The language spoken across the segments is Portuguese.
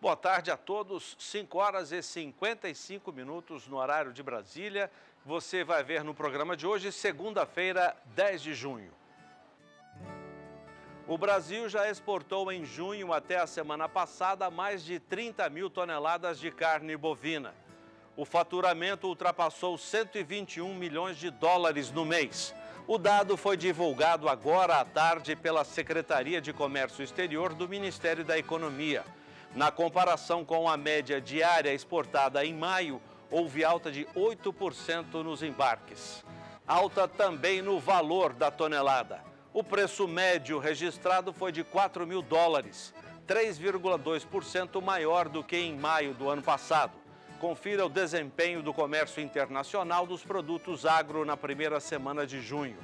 Boa tarde a todos, 5 horas e 55 minutos no horário de Brasília. Você vai ver no programa de hoje, segunda-feira, 10 de junho. O Brasil já exportou em junho até a semana passada mais de 30 mil toneladas de carne bovina. O faturamento ultrapassou 121 milhões de dólares no mês. O dado foi divulgado agora à tarde pela Secretaria de Comércio Exterior do Ministério da Economia. Na comparação com a média diária exportada em maio, houve alta de 8% nos embarques. Alta também no valor da tonelada. O preço médio registrado foi de 4 mil dólares, 3,2% maior do que em maio do ano passado. Confira o desempenho do comércio internacional dos produtos agro na primeira semana de junho.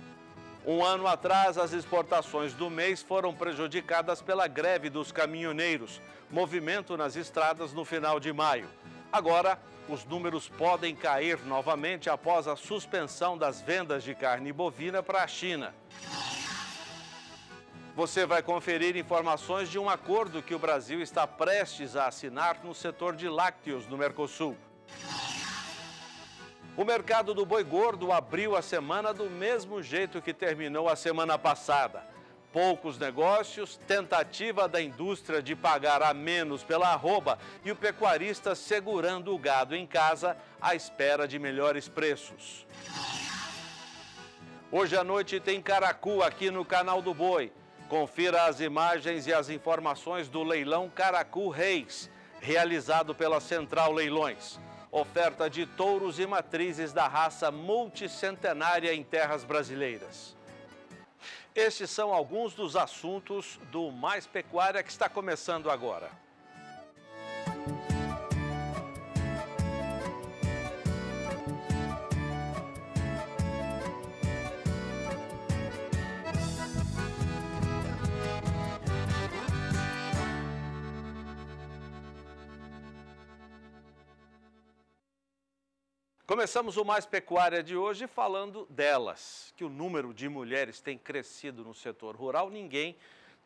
Um ano atrás, as exportações do mês foram prejudicadas pela greve dos caminhoneiros, movimento nas estradas no final de maio. Agora, os números podem cair novamente após a suspensão das vendas de carne bovina para a China. Você vai conferir informações de um acordo que o Brasil está prestes a assinar no setor de lácteos no Mercosul. O mercado do boi gordo abriu a semana do mesmo jeito que terminou a semana passada. Poucos negócios, tentativa da indústria de pagar a menos pela arroba e o pecuarista segurando o gado em casa à espera de melhores preços. Hoje à noite tem Caracu aqui no Canal do Boi. Confira as imagens e as informações do leilão Caracu Reis, realizado pela Central Leilões. Oferta de touros e matrizes da raça multicentenária em terras brasileiras. Estes são alguns dos assuntos do Mais Pecuária que está começando agora. Começamos o Mais Pecuária de hoje falando delas, que o número de mulheres tem crescido no setor rural, ninguém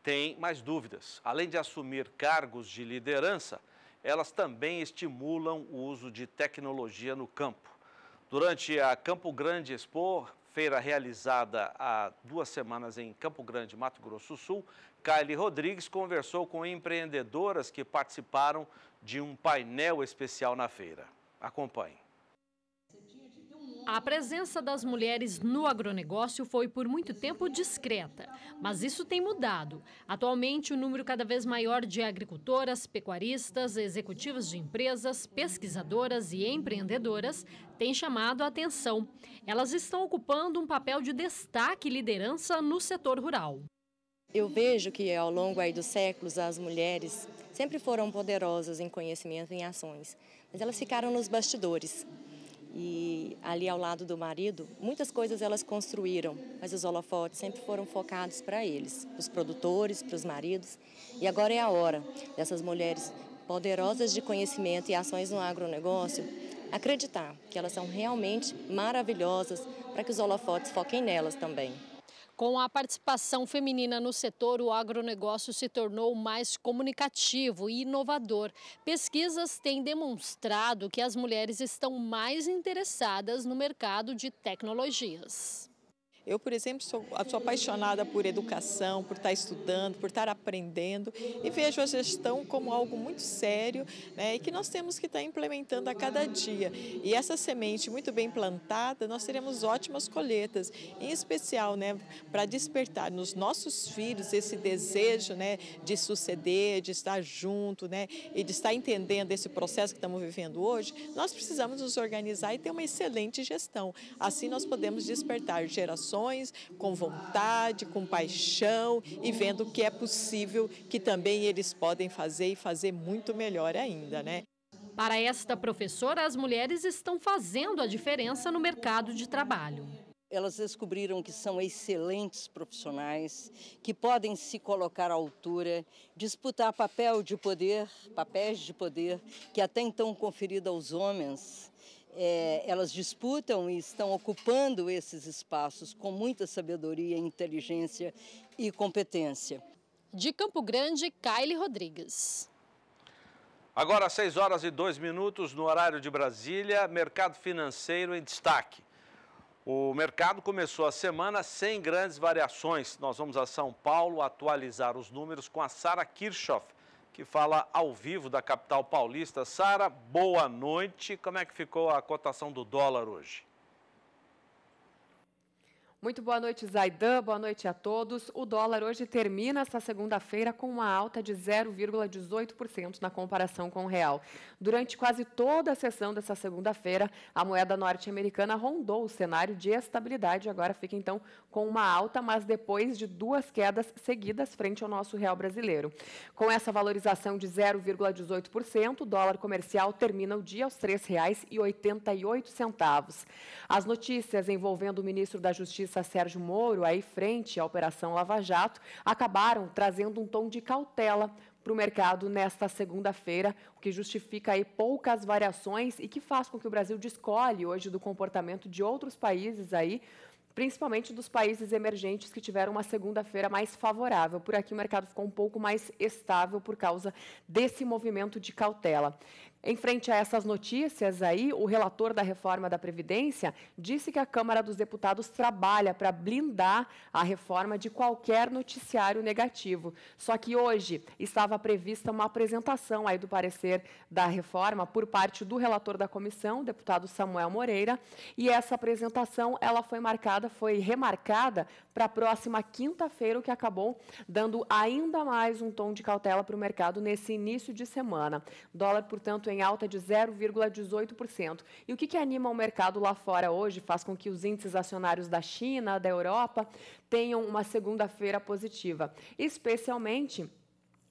tem mais dúvidas. Além de assumir cargos de liderança, elas também estimulam o uso de tecnologia no campo. Durante a Campo Grande Expo, feira realizada há 2 semanas em Campo Grande, Mato Grosso do Sul, Kaile Rodrigues conversou com empreendedoras que participaram de um painel especial na feira. Acompanhe. A presença das mulheres no agronegócio foi por muito tempo discreta, mas isso tem mudado. Atualmente, o número cada vez maior de agricultoras, pecuaristas, executivas de empresas, pesquisadoras e empreendedoras tem chamado a atenção. Elas estão ocupando um papel de destaque e liderança no setor rural. Eu vejo que ao longo dos séculos as mulheres sempre foram poderosas em conhecimento e em ações, mas elas ficaram nos bastidores. E ali ao lado do marido, muitas coisas elas construíram, mas os holofotes sempre foram focados para eles, para os produtores, para os maridos. E agora é a hora dessas mulheres poderosas de conhecimento e ações no agronegócio acreditar que elas são realmente maravilhosas para que os holofotes foquem nelas também. Com a participação feminina no setor, o agronegócio se tornou mais comunicativo e inovador. Pesquisas têm demonstrado que as mulheres estão mais interessadas no mercado de tecnologias. Eu, por exemplo, sou apaixonada por educação, por estar estudando, por estar aprendendo e vejo a gestão como algo muito sério, né, e que nós temos que estar implementando a cada dia. E essa semente muito bem plantada, nós teremos ótimas colheitas, em especial, né, para despertar nos nossos filhos esse desejo, né, de suceder, de estar junto, né, e de estar entendendo esse processo que estamos vivendo hoje. Nós precisamos nos organizar e ter uma excelente gestão. Assim nós podemos despertar gerações com vontade, com paixão e vendo que é possível, que também eles podem fazer e fazer muito melhor ainda, né? Para esta professora, as mulheres estão fazendo a diferença no mercado de trabalho. Elas descobriram que são excelentes profissionais, que podem se colocar à altura, disputar papéis de poder que até então conferido aos homens. Elas disputam e estão ocupando esses espaços com muita sabedoria, inteligência e competência. De Campo Grande, Kaile Rodrigues. Agora, 6h02 no horário de Brasília, mercado financeiro em destaque. O mercado começou a semana sem grandes variações. Nós vamos a São Paulo atualizar os números com a Sara Kirchhoff, que fala ao vivo da capital paulista. Sara, boa noite. Como é que ficou a cotação do dólar hoje? Muito boa noite, Zaidan. Boa noite a todos. O dólar hoje termina essa segunda-feira com uma alta de 0,18% na comparação com o real. Durante quase toda a sessão dessa segunda-feira, a moeda norte-americana rondou o cenário de estabilidade. Agora fica, então, com uma alta, mas depois de duas quedas seguidas frente ao nosso real brasileiro. Com essa valorização de 0,18%, o dólar comercial termina o dia aos R$ 3,88. As notícias envolvendo o ministro da Justiça, Sérgio Moro, aí frente à Operação Lava Jato, acabaram trazendo um tom de cautela para o mercado nesta segunda-feira, o que justifica aí poucas variações e que faz com que o Brasil descolhe hoje do comportamento de outros países aí, principalmente dos países emergentes que tiveram uma segunda-feira mais favorável. Por aqui o mercado ficou um pouco mais estável por causa desse movimento de cautela. Em frente a essas notícias aí, o relator da reforma da Previdência disse que a Câmara dos Deputados trabalha para blindar a reforma de qualquer noticiário negativo. Só que hoje estava prevista uma apresentação aí do parecer da reforma por parte do relator da comissão, o deputado Samuel Moreira, e essa apresentação ela foi remarcada para a próxima quinta-feira, o que acabou dando ainda mais um tom de cautela para o mercado nesse início de semana. Dólar, portanto, em alta de 0,18%. E o que anima o mercado lá fora hoje, faz com que os índices acionários da China, da Europa, tenham uma segunda-feira positiva, especialmente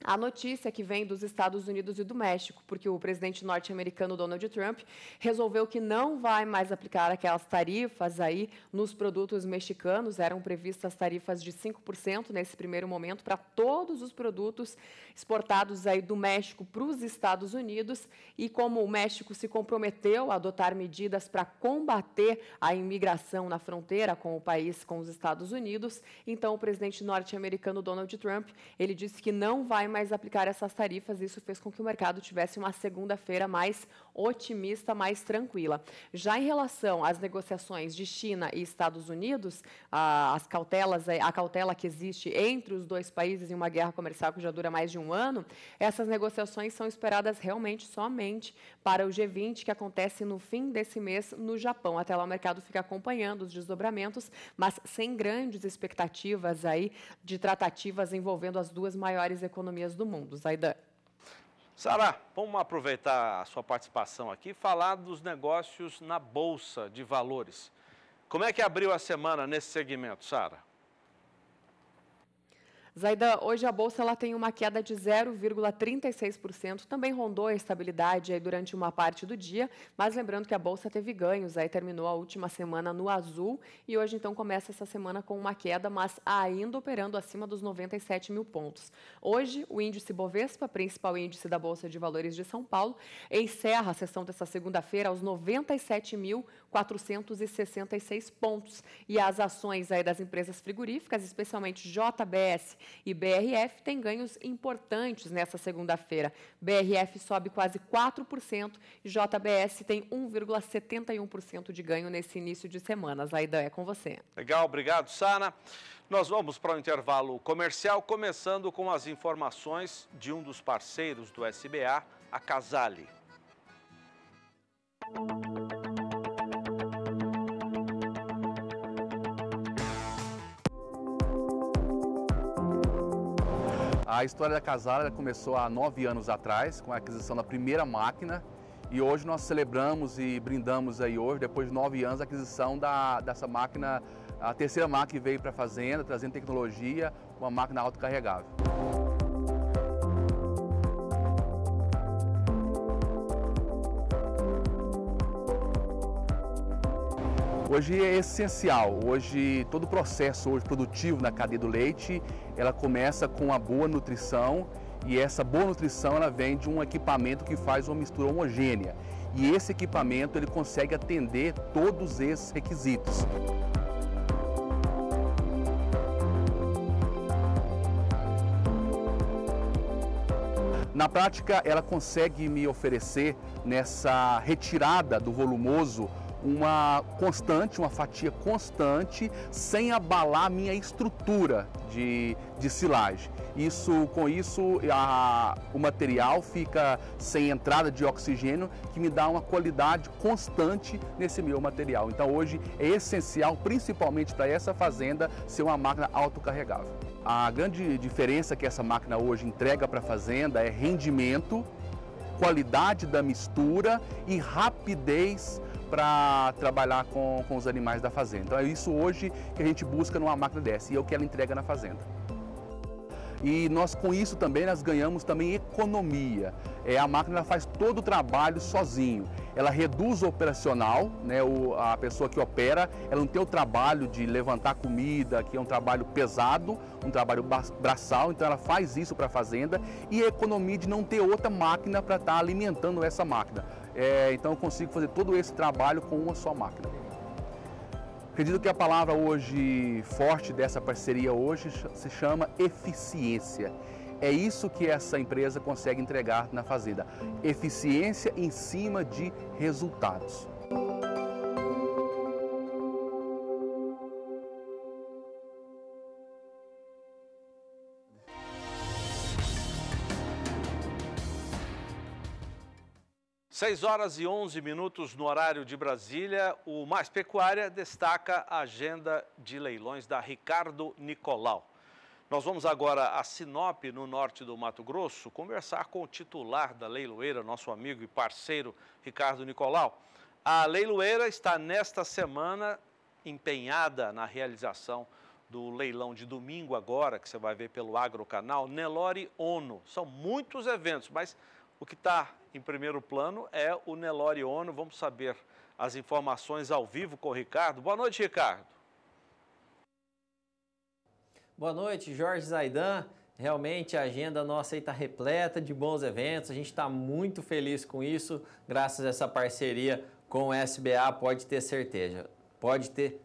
a notícia que vem dos Estados Unidos e do México, porque o presidente norte-americano Donald Trump resolveu que não vai mais aplicar aquelas tarifas aí nos produtos mexicanos. Eram previstas tarifas de 5% nesse primeiro momento para todos os produtos exportados aí do México para os Estados Unidos. E como o México se comprometeu a adotar medidas para combater a imigração na fronteira com o país, com os Estados Unidos, então o presidente norte-americano Donald Trump, ele disse que não vai mais aplicar essas tarifas. Isso fez com que o mercado tivesse uma segunda-feira mais otimista, mais tranquila. Já em relação às negociações de China e Estados Unidos, a cautela que existe entre os dois países em uma guerra comercial que já dura mais de um ano, essas negociações são esperadas realmente somente para o G20, que acontece no fim desse mês no Japão. Até lá o mercado fica acompanhando os desdobramentos, mas sem grandes expectativas aí de tratativas envolvendo as duas maiores economias do mundo. Zaidan. Sara, vamos aproveitar a sua participação aqui e falar dos negócios na Bolsa de Valores. Como é que abriu a semana nesse segmento, Sara? Zaidan, hoje a Bolsa ela tem uma queda de 0,36%, também rondou a estabilidade aí durante uma parte do dia, mas lembrando que a Bolsa teve ganhos, aí terminou a última semana no azul e hoje então começa essa semana com uma queda, mas ainda operando acima dos 97 mil pontos. Hoje o índice Bovespa, principal índice da Bolsa de Valores de São Paulo, encerra a sessão dessa segunda-feira aos 97.466 pontos e as ações aí das empresas frigoríficas, especialmente JBS e BRF, tem ganhos importantes nessa segunda-feira. BRF sobe quase 4% e JBS tem 1,71% de ganho nesse início de semana. Zaidan, é com você. Legal, obrigado, Sara. Nós vamos para o intervalo comercial, começando com as informações de um dos parceiros do SBA, a Casale. A história da Casale começou há 9 anos atrás, com a aquisição da primeira máquina, e hoje nós celebramos e brindamos aí hoje, depois de 9 anos, a aquisição dessa máquina, a terceira máquina que veio para a fazenda, trazendo tecnologia, uma máquina autocarregável. Hoje é essencial, hoje todo o processo hoje produtivo na cadeia do leite, ela começa com uma boa nutrição e essa boa nutrição ela vem de um equipamento que faz uma mistura homogênea e esse equipamento ele consegue atender todos esses requisitos. Na prática, ela consegue me oferecer, nessa retirada do volumoso, uma fatia constante, sem abalar a minha estrutura de silagem. Com isso, o material fica sem entrada de oxigênio, que me dá uma qualidade constante nesse meu material. Então hoje é essencial, principalmente para essa fazenda, ser uma máquina autocarregável. A grande diferença que essa máquina hoje entrega para a fazenda é rendimento, qualidade da mistura e rapidez para trabalhar com os animais da fazenda. Então é isso hoje que a gente busca numa máquina dessa, e é o que ela entrega na fazenda. E nós, com isso também, nós ganhamos também economia. A máquina faz todo o trabalho sozinho. Ela reduz o operacional, né? A pessoa que opera, ela não tem o trabalho de levantar comida, que é um trabalho pesado, um trabalho braçal, então ela faz isso para a fazenda, e a economia de não ter outra máquina para estar alimentando essa máquina. Então eu consigo fazer todo esse trabalho com uma só máquina. Acredito que a palavra hoje forte dessa parceria hoje se chama eficiência. É isso que essa empresa consegue entregar na fazenda. Eficiência em cima de resultados. Seis horas e 11 minutos no horário de Brasília. O Mais Pecuária destaca a agenda de leilões da Ricardo Nicolau. Nós vamos agora a Sinop, no norte do Mato Grosso, conversar com o titular da leiloeira, nosso amigo e parceiro Ricardo Nicolau. A leiloeira está nesta semana empenhada na realização do leilão de domingo agora, que você vai ver pelo Agrocanal, Nelore Ono. São muitos eventos, mas o que está em primeiro plano é o Nelore Ono. Vamos saber as informações ao vivo com o Ricardo. Boa noite, Ricardo. Boa noite, Jorge Zaidan. Realmente a agenda nossa aí está repleta de bons eventos. A gente está muito feliz com isso, graças a essa parceria com o SBA, pode ter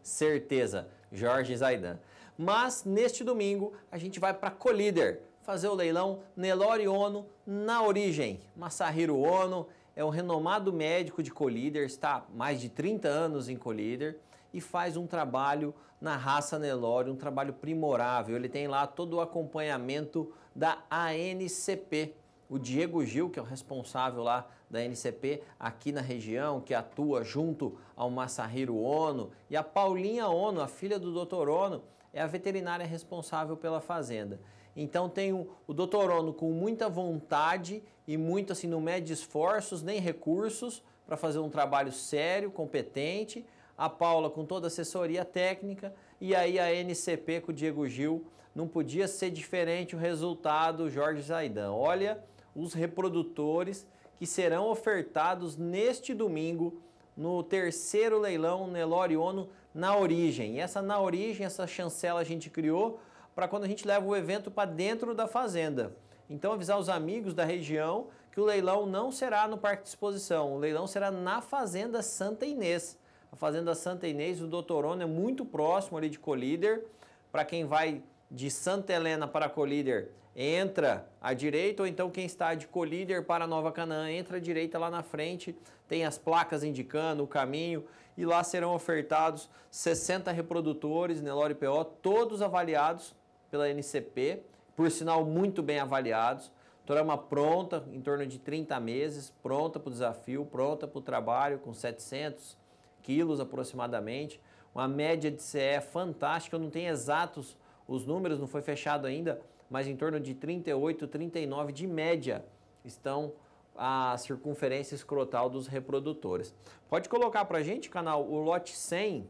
certeza, Jorge Zaidan. Mas neste domingo a gente vai para Colíder fazer o leilão Nelore Ono na origem. Masahiro Ono é um renomado médico de Colíder, está há mais de 30 anos em Colíder e faz um trabalho na raça Nelore, um trabalho primorável. Ele tem lá todo o acompanhamento da ANCP. O Diego Gil, que é o responsável lá da ANCP aqui na região, que atua junto ao Masahiro Ono, e a Paulinha Ono, a filha do Dr. Ono, é a veterinária responsável pela fazenda. Então tem o Dr. Ono com muita vontade e muito assim, não mede esforços nem recursos para fazer um trabalho sério, competente. A Paula com toda a assessoria técnica e aí a ANCP com o Diego Gil. Não podia ser diferente o resultado, Jorge Zaidan. Olha os reprodutores que serão ofertados neste domingo no terceiro leilão Nelore Ono na origem. E essa na origem, essa chancela a gente criou para quando a gente leva o evento para dentro da fazenda. Então avisar os amigos da região que o leilão não será no Parque de Exposição, o leilão será na Fazenda Santa Inês. A Fazenda Santa Inês, o Dr. Ono é muito próximo ali de Colíder. Para quem vai de Santa Helena para Colíder, entra à direita, ou então quem está de Colíder para Nova Canaã, entra à direita lá na frente, tem as placas indicando o caminho, e lá serão ofertados 60 reprodutores Nelore PO, todos avaliados pela NCP, por sinal muito bem avaliados. Torama pronta, em torno de 30 meses, pronta para o desafio, pronta para o trabalho, com 700 quilos aproximadamente, uma média de CE fantástica. Eu não tenho exatos os números, não foi fechado ainda, mas em torno de 38, 39 de média estão a circunferência escrotal dos reprodutores. Pode colocar para a gente, canal, o lote 100.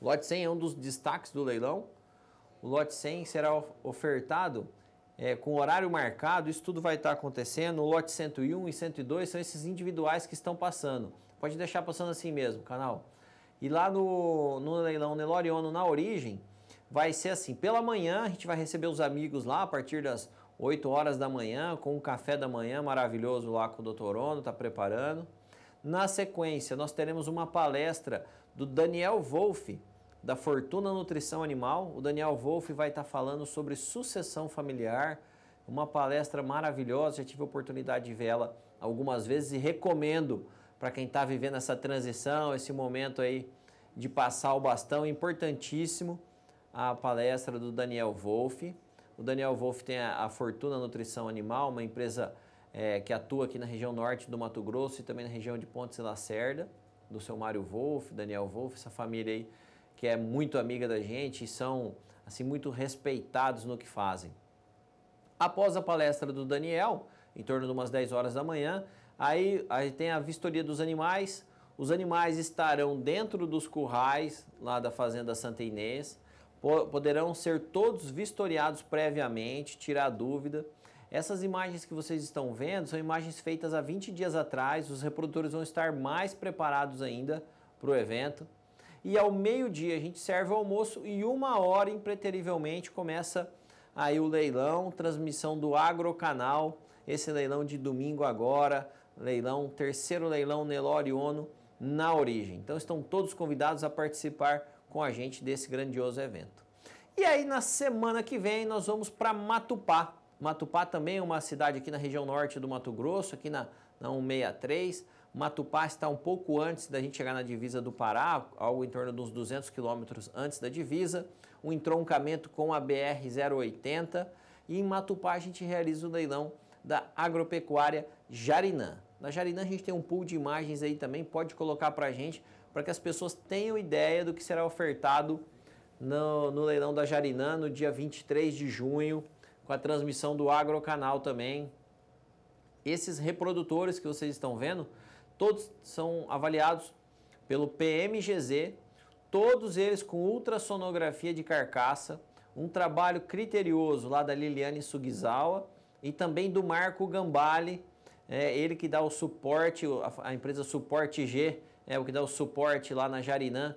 O lote 100 é um dos destaques do leilão. O lote 100 será ofertado com horário marcado, isso tudo vai estar acontecendo. O lote 101 e 102 são esses individuais que estão passando. Pode deixar passando assim mesmo, canal. E lá no leilão Nelore Ono na origem, vai ser assim, pela manhã a gente vai receber os amigos lá a partir das 8 horas da manhã, com um café da manhã maravilhoso lá com o Dr. Ono, está preparando. Na sequência, nós teremos uma palestra do Daniel Wolff, da Fortuna Nutrição Animal. O Daniel Wolff vai estar falando sobre sucessão familiar, Uma palestra maravilhosa, já tive a oportunidade de vê-la algumas vezes e recomendo para quem está vivendo essa transição, esse momento aí de passar o bastão, importantíssimo, a palestra do Daniel Wolff. O Daniel Wolff tem a Fortuna Nutrição Animal, uma empresa que atua aqui na região norte do Mato Grosso e também na região de Pontes e Lacerda, do seu Mário Wolff, Daniel Wolff, essa família aí que é muito amiga da gente e são assim, muito respeitados no que fazem. Após a palestra do Daniel, em torno de umas 10 horas da manhã, aí tem a vistoria dos animais. Os animais estarão dentro dos currais lá da Fazenda Santa Inês, poderão ser todos vistoriados previamente, tirar dúvida. Essas imagens que vocês estão vendo são imagens feitas há 20 dias atrás, os reprodutores vão estar mais preparados ainda para o evento. E ao meio-dia a gente serve o almoço e 1 hora, impreterivelmente, começa aí o leilão, transmissão do Agrocanal, esse leilão de domingo agora, leilão, terceiro leilão Nelore Ono na Origem. Então estão todos convidados a participar com a gente desse grandioso evento. E aí na semana que vem nós vamos para Matupá. Matupá também é uma cidade aqui na região norte do Mato Grosso, aqui na 163. Matupá está um pouco antes da gente chegar na divisa do Pará, algo em torno de uns 200 quilômetros antes da divisa, um entroncamento com a BR-080 e em Matupá a gente realiza o leilão da Agropecuária Jarinã. Na Jarinã a gente tem um pool de imagens aí também, pode colocar para a gente, para que as pessoas tenham ideia do que será ofertado no leilão da Jarinã no dia 23 de junho, com a transmissão do Agrocanal também. Esses reprodutores que vocês estão vendo, todos são avaliados pelo PMGZ, todos eles com ultrassonografia de carcaça, um trabalho criterioso lá da Liliane Sugizawa e também do Marco Gambale, ele que dá o suporte, a empresa Suporte G, o que dá o suporte lá na Jarinã.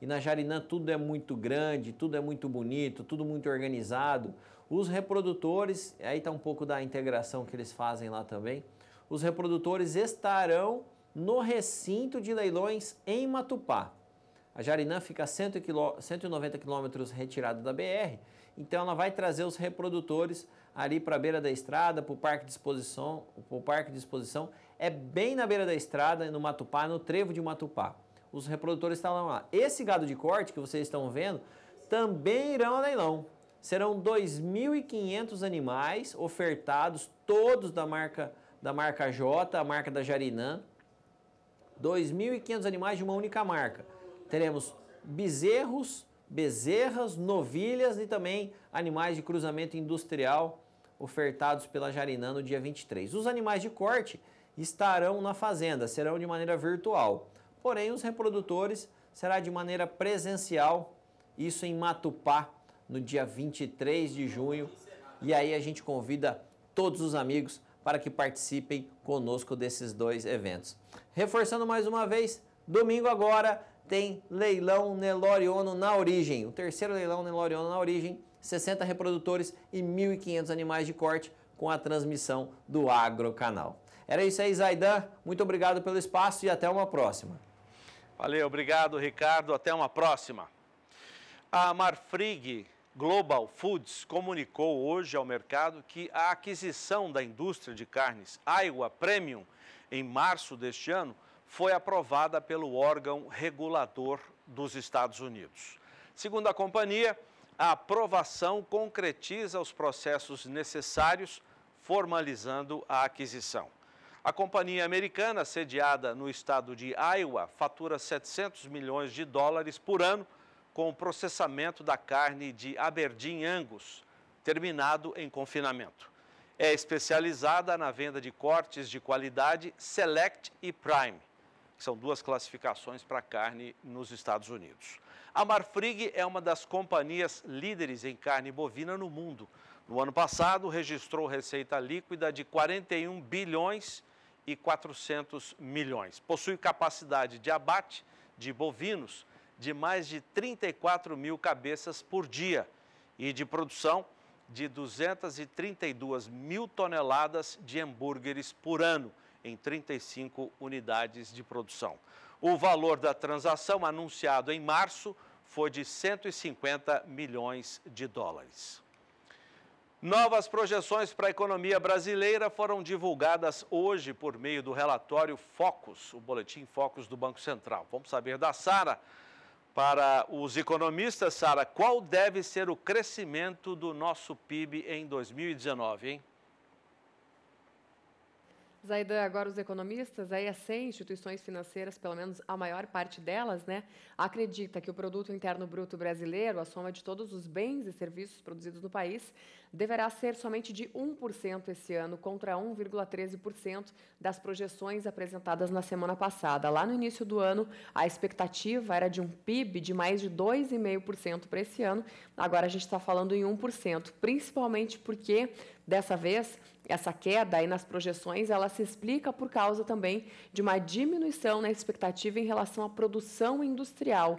E na Jarinã tudo é muito grande, tudo é muito bonito, tudo muito organizado. Os reprodutores, aí está um pouco da integração que eles fazem lá também, os reprodutores estarão no recinto de leilões em Matupá. A Jarinã fica a 190 quilômetros retirada da BR, então ela vai trazer os reprodutores ali para a beira da estrada, para o Parque de Exposição. É bem na beira da estrada, no Matupá, no trevo de Matupá. Os reprodutores estão lá. Esse gado de corte que vocês estão vendo também irão a leilão. Serão 2.500 animais ofertados, todos da marca J, a marca da Jarinã. 2.500 animais de uma única marca. Teremos bezerros, bezerras, novilhas e também animais de cruzamento industrial ofertados pela Jarinã no dia 23. Os animais de corte estarão na fazenda, serão de maneira virtual. Porém, os reprodutores será de maneira presencial, isso em Matupá, no dia 23 de junho. E aí a gente convida todos os amigos para que participem conosco desses dois eventos. Reforçando mais uma vez, domingo agora tem leilão Nelore Ono na Origem. O terceiro leilão Nelore Ono na Origem, 60 reprodutores e 1.500 animais de corte com a transmissão do Agrocanal. Era isso aí, Zaidan. Muito obrigado pelo espaço e até uma próxima. Valeu, obrigado, Ricardo. Até uma próxima. A Marfrig Global Foods comunicou hoje ao mercado que a aquisição da indústria de carnes Iowa Premium em março deste ano foi aprovada pelo órgão regulador dos Estados Unidos. Segundo a companhia, a aprovação concretiza os processos necessários, formalizando a aquisição. A companhia americana, sediada no estado de Iowa, fatura 700 milhões de dólares por ano com o processamento da carne de Aberdeen Angus, terminado em confinamento. É especializada na venda de cortes de qualidade Select e Prime, que são duas classificações para carne nos Estados Unidos. A Marfrig é uma das companhias líderes em carne bovina no mundo. No ano passado, registrou receita líquida de 41 bilhões e 400 milhões. Possui capacidade de abate de bovinos de mais de 34 mil cabeças por dia e de produção de 232 mil toneladas de hambúrgueres por ano em 35 unidades de produção. O valor da transação anunciado em março foi de 150 milhões de dólares. Novas projeções para a economia brasileira foram divulgadas hoje por meio do relatório Focus, o boletim Focus do Banco Central. Vamos saber da Sara. Para os economistas, Sara, qual deve ser o crescimento do nosso PIB em 2019, hein? Zaidan, agora os economistas, as 100 instituições financeiras, pelo menos a maior parte delas, acredita que o Produto Interno Bruto brasileiro, a soma de todos os bens e serviços produzidos no país, deverá ser somente de 1% esse ano, contra 1,13% das projeções apresentadas na semana passada. Lá no início do ano, a expectativa era de um PIB de mais de 2,5% para esse ano, agora a gente está falando em 1%, principalmente porque, dessa vez, essa queda aí nas projeções, ela se explica por causa também de uma diminuição na expectativa em relação à produção industrial.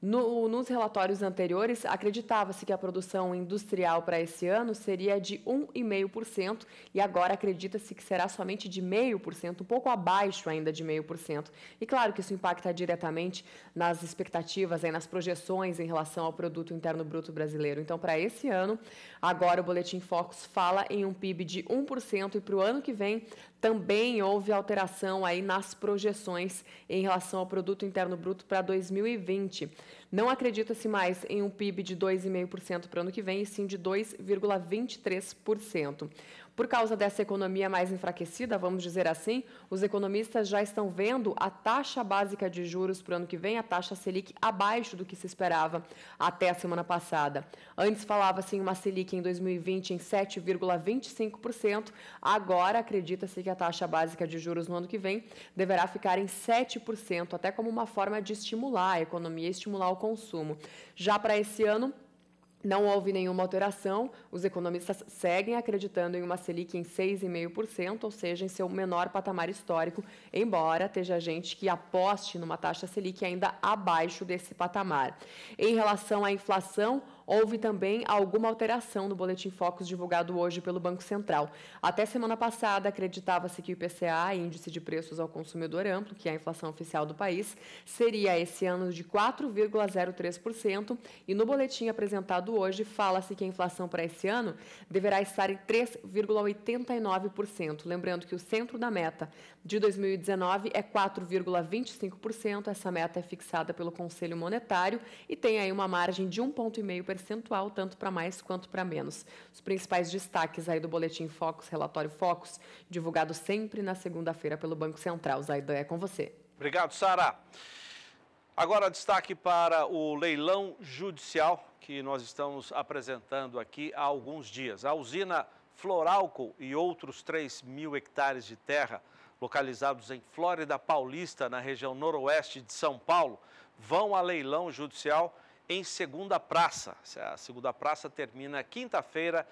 Nos relatórios anteriores, acreditava-se que a produção industrial para esse ano seria de 1,5% e agora acredita-se que será somente de 0,5%, um pouco abaixo ainda de 0,5%. E claro que isso impacta diretamente nas expectativas, nas projeções em relação ao Produto Interno Bruto brasileiro. Então, para esse ano, agora o Boletim Focus fala em um PIB de 1% e para o ano que vem também houve alteração aí nas projeções em relação ao Produto Interno Bruto para 2020. Não acredita-se mais em um PIB de 2,5% para o ano que vem, e sim de 2,23%. Por causa dessa economia mais enfraquecida, vamos dizer assim, os economistas já estão vendo a taxa básica de juros para o ano que vem, a taxa Selic, abaixo do que se esperava até a semana passada. Antes falava-se em uma Selic em 2020 em 7,25%, agora acredita-se que a taxa básica de juros no ano que vem deverá ficar em 7%, até como uma forma de estimular a economia, estimular o consumo. Já para esse ano, não houve nenhuma alteração, os economistas seguem acreditando em uma Selic em 6,5%, ou seja, em seu menor patamar histórico, embora esteja gente que aposte numa taxa Selic ainda abaixo desse patamar. Em relação à inflação, houve também alguma alteração no Boletim Focus divulgado hoje pelo Banco Central. Até semana passada, acreditava-se que o IPCA, Índice de Preços ao Consumidor Amplo, que é a inflação oficial do país, seria esse ano de 4,03%, e no boletim apresentado hoje, fala-se que a inflação para esse ano deverá estar em 3,89%. Lembrando que o centro da meta de 2019 é 4,25%. Essa meta é fixada pelo Conselho Monetário e tem aí uma margem de 1,5 percentual, tanto para mais quanto para menos. Os principais destaques aí do Boletim Focus, relatório Focus, divulgado sempre na segunda-feira pelo Banco Central. Zaidan, é com você. Obrigado, Sara. Agora, destaque para o leilão judicial que nós estamos apresentando aqui há alguns dias. A usina Floralco e outros 3.000 hectares de terra localizados em Flórida Paulista, na região noroeste de São Paulo, vão a leilão judicial em segunda praça. A segunda praça termina quinta-feira,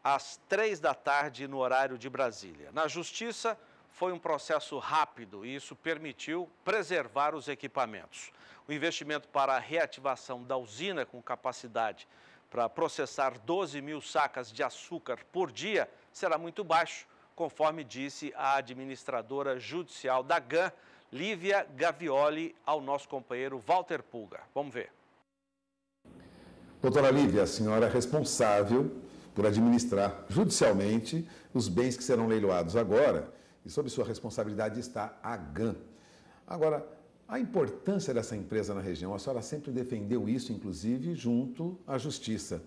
às 3 da tarde, no horário de Brasília. Na Justiça, foi um processo rápido e isso permitiu preservar os equipamentos. O investimento para a reativação da usina, com capacidade para processar 12.000 sacas de açúcar por dia, será muito baixo, conforme disse a administradora judicial da GAN, Lívia Gavioli, ao nosso companheiro Walter Pulga. Vamos ver. Doutora Lívia, a senhora é responsável por administrar judicialmente os bens que serão leiloados agora, e sob sua responsabilidade está a GAN. Agora, a importância dessa empresa na região, a senhora sempre defendeu isso, inclusive, junto à Justiça.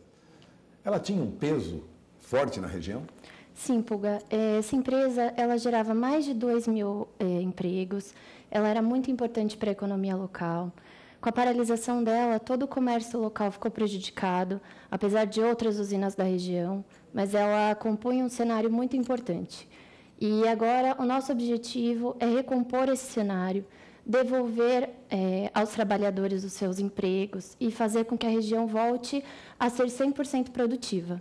Ela tinha um peso forte na região? Sim, Pulga. Essa empresa, ela gerava mais de 2.000 empregos, ela era muito importante para a economia local. Com a paralisação dela, todo o comércio local ficou prejudicado, apesar de outras usinas da região, mas ela compunha um cenário muito importante. E agora o nosso objetivo é recompor esse cenário, devolver aos trabalhadores os seus empregos e fazer com que a região volte a ser 100% produtiva.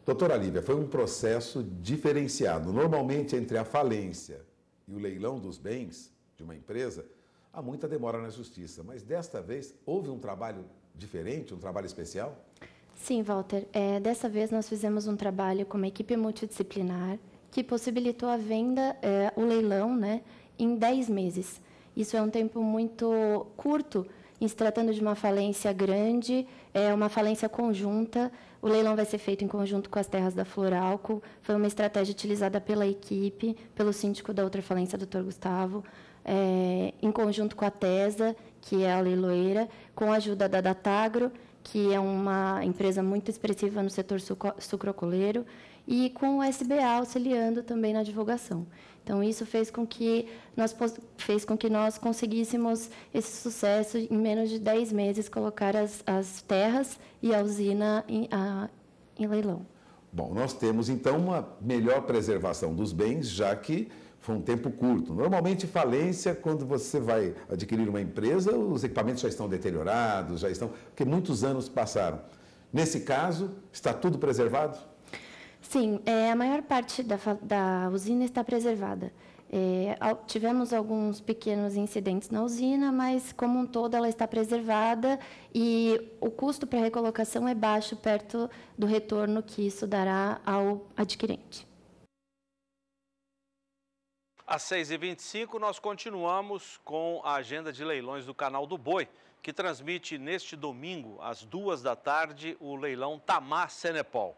Doutora Lívia, foi um processo diferenciado. Normalmente, entre a falência e o leilão dos bens de uma empresa, há muita demora na Justiça, mas desta vez houve um trabalho diferente, um trabalho especial? Sim, Walter. Dessa vez nós fizemos um trabalho com uma equipe multidisciplinar que possibilitou a venda, o leilão, em 10 meses. Isso é um tempo muito curto Em se tratando de uma falência grande, é uma falência conjunta. O leilão vai ser feito em conjunto com as terras da Floralco. Foi uma estratégia utilizada pela equipe, pelo síndico da outra falência, Dr. Gustavo, em conjunto com a TESA, que é a leiloeira, com a ajuda da Datagro, que é uma empresa muito expressiva no setor sucrocoleiro, e com o SBA auxiliando também na divulgação. Então, isso fez com que nós conseguíssemos esse sucesso em menos de 10 meses, colocar as terras e a usina em leilão. Bom, nós temos, então, uma melhor preservação dos bens, já que foi um tempo curto. Normalmente, falência, quando você vai adquirir uma empresa, os equipamentos já estão deteriorados, porque muitos anos passaram. Nesse caso, está tudo preservado? Sim, a maior parte da usina está preservada. Tivemos alguns pequenos incidentes na usina, mas, como um todo, ela está preservada e o custo para a recolocação é baixo, perto do retorno que isso dará ao adquirente. Às 6h25, nós continuamos com a agenda de leilões do Canal do Boi, que transmite neste domingo, às 2 da tarde, o leilão Tamar Senepol.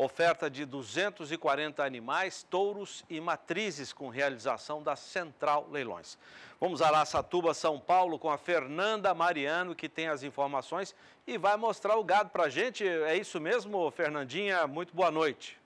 Oferta de 240 animais, touros e matrizes com realização da Central Leilões. Vamos a Araçatuba, São Paulo, com a Fernanda Mariano, que tem as informações e vai mostrar o gado para a gente. É isso mesmo, Fernandinha? Muito boa noite.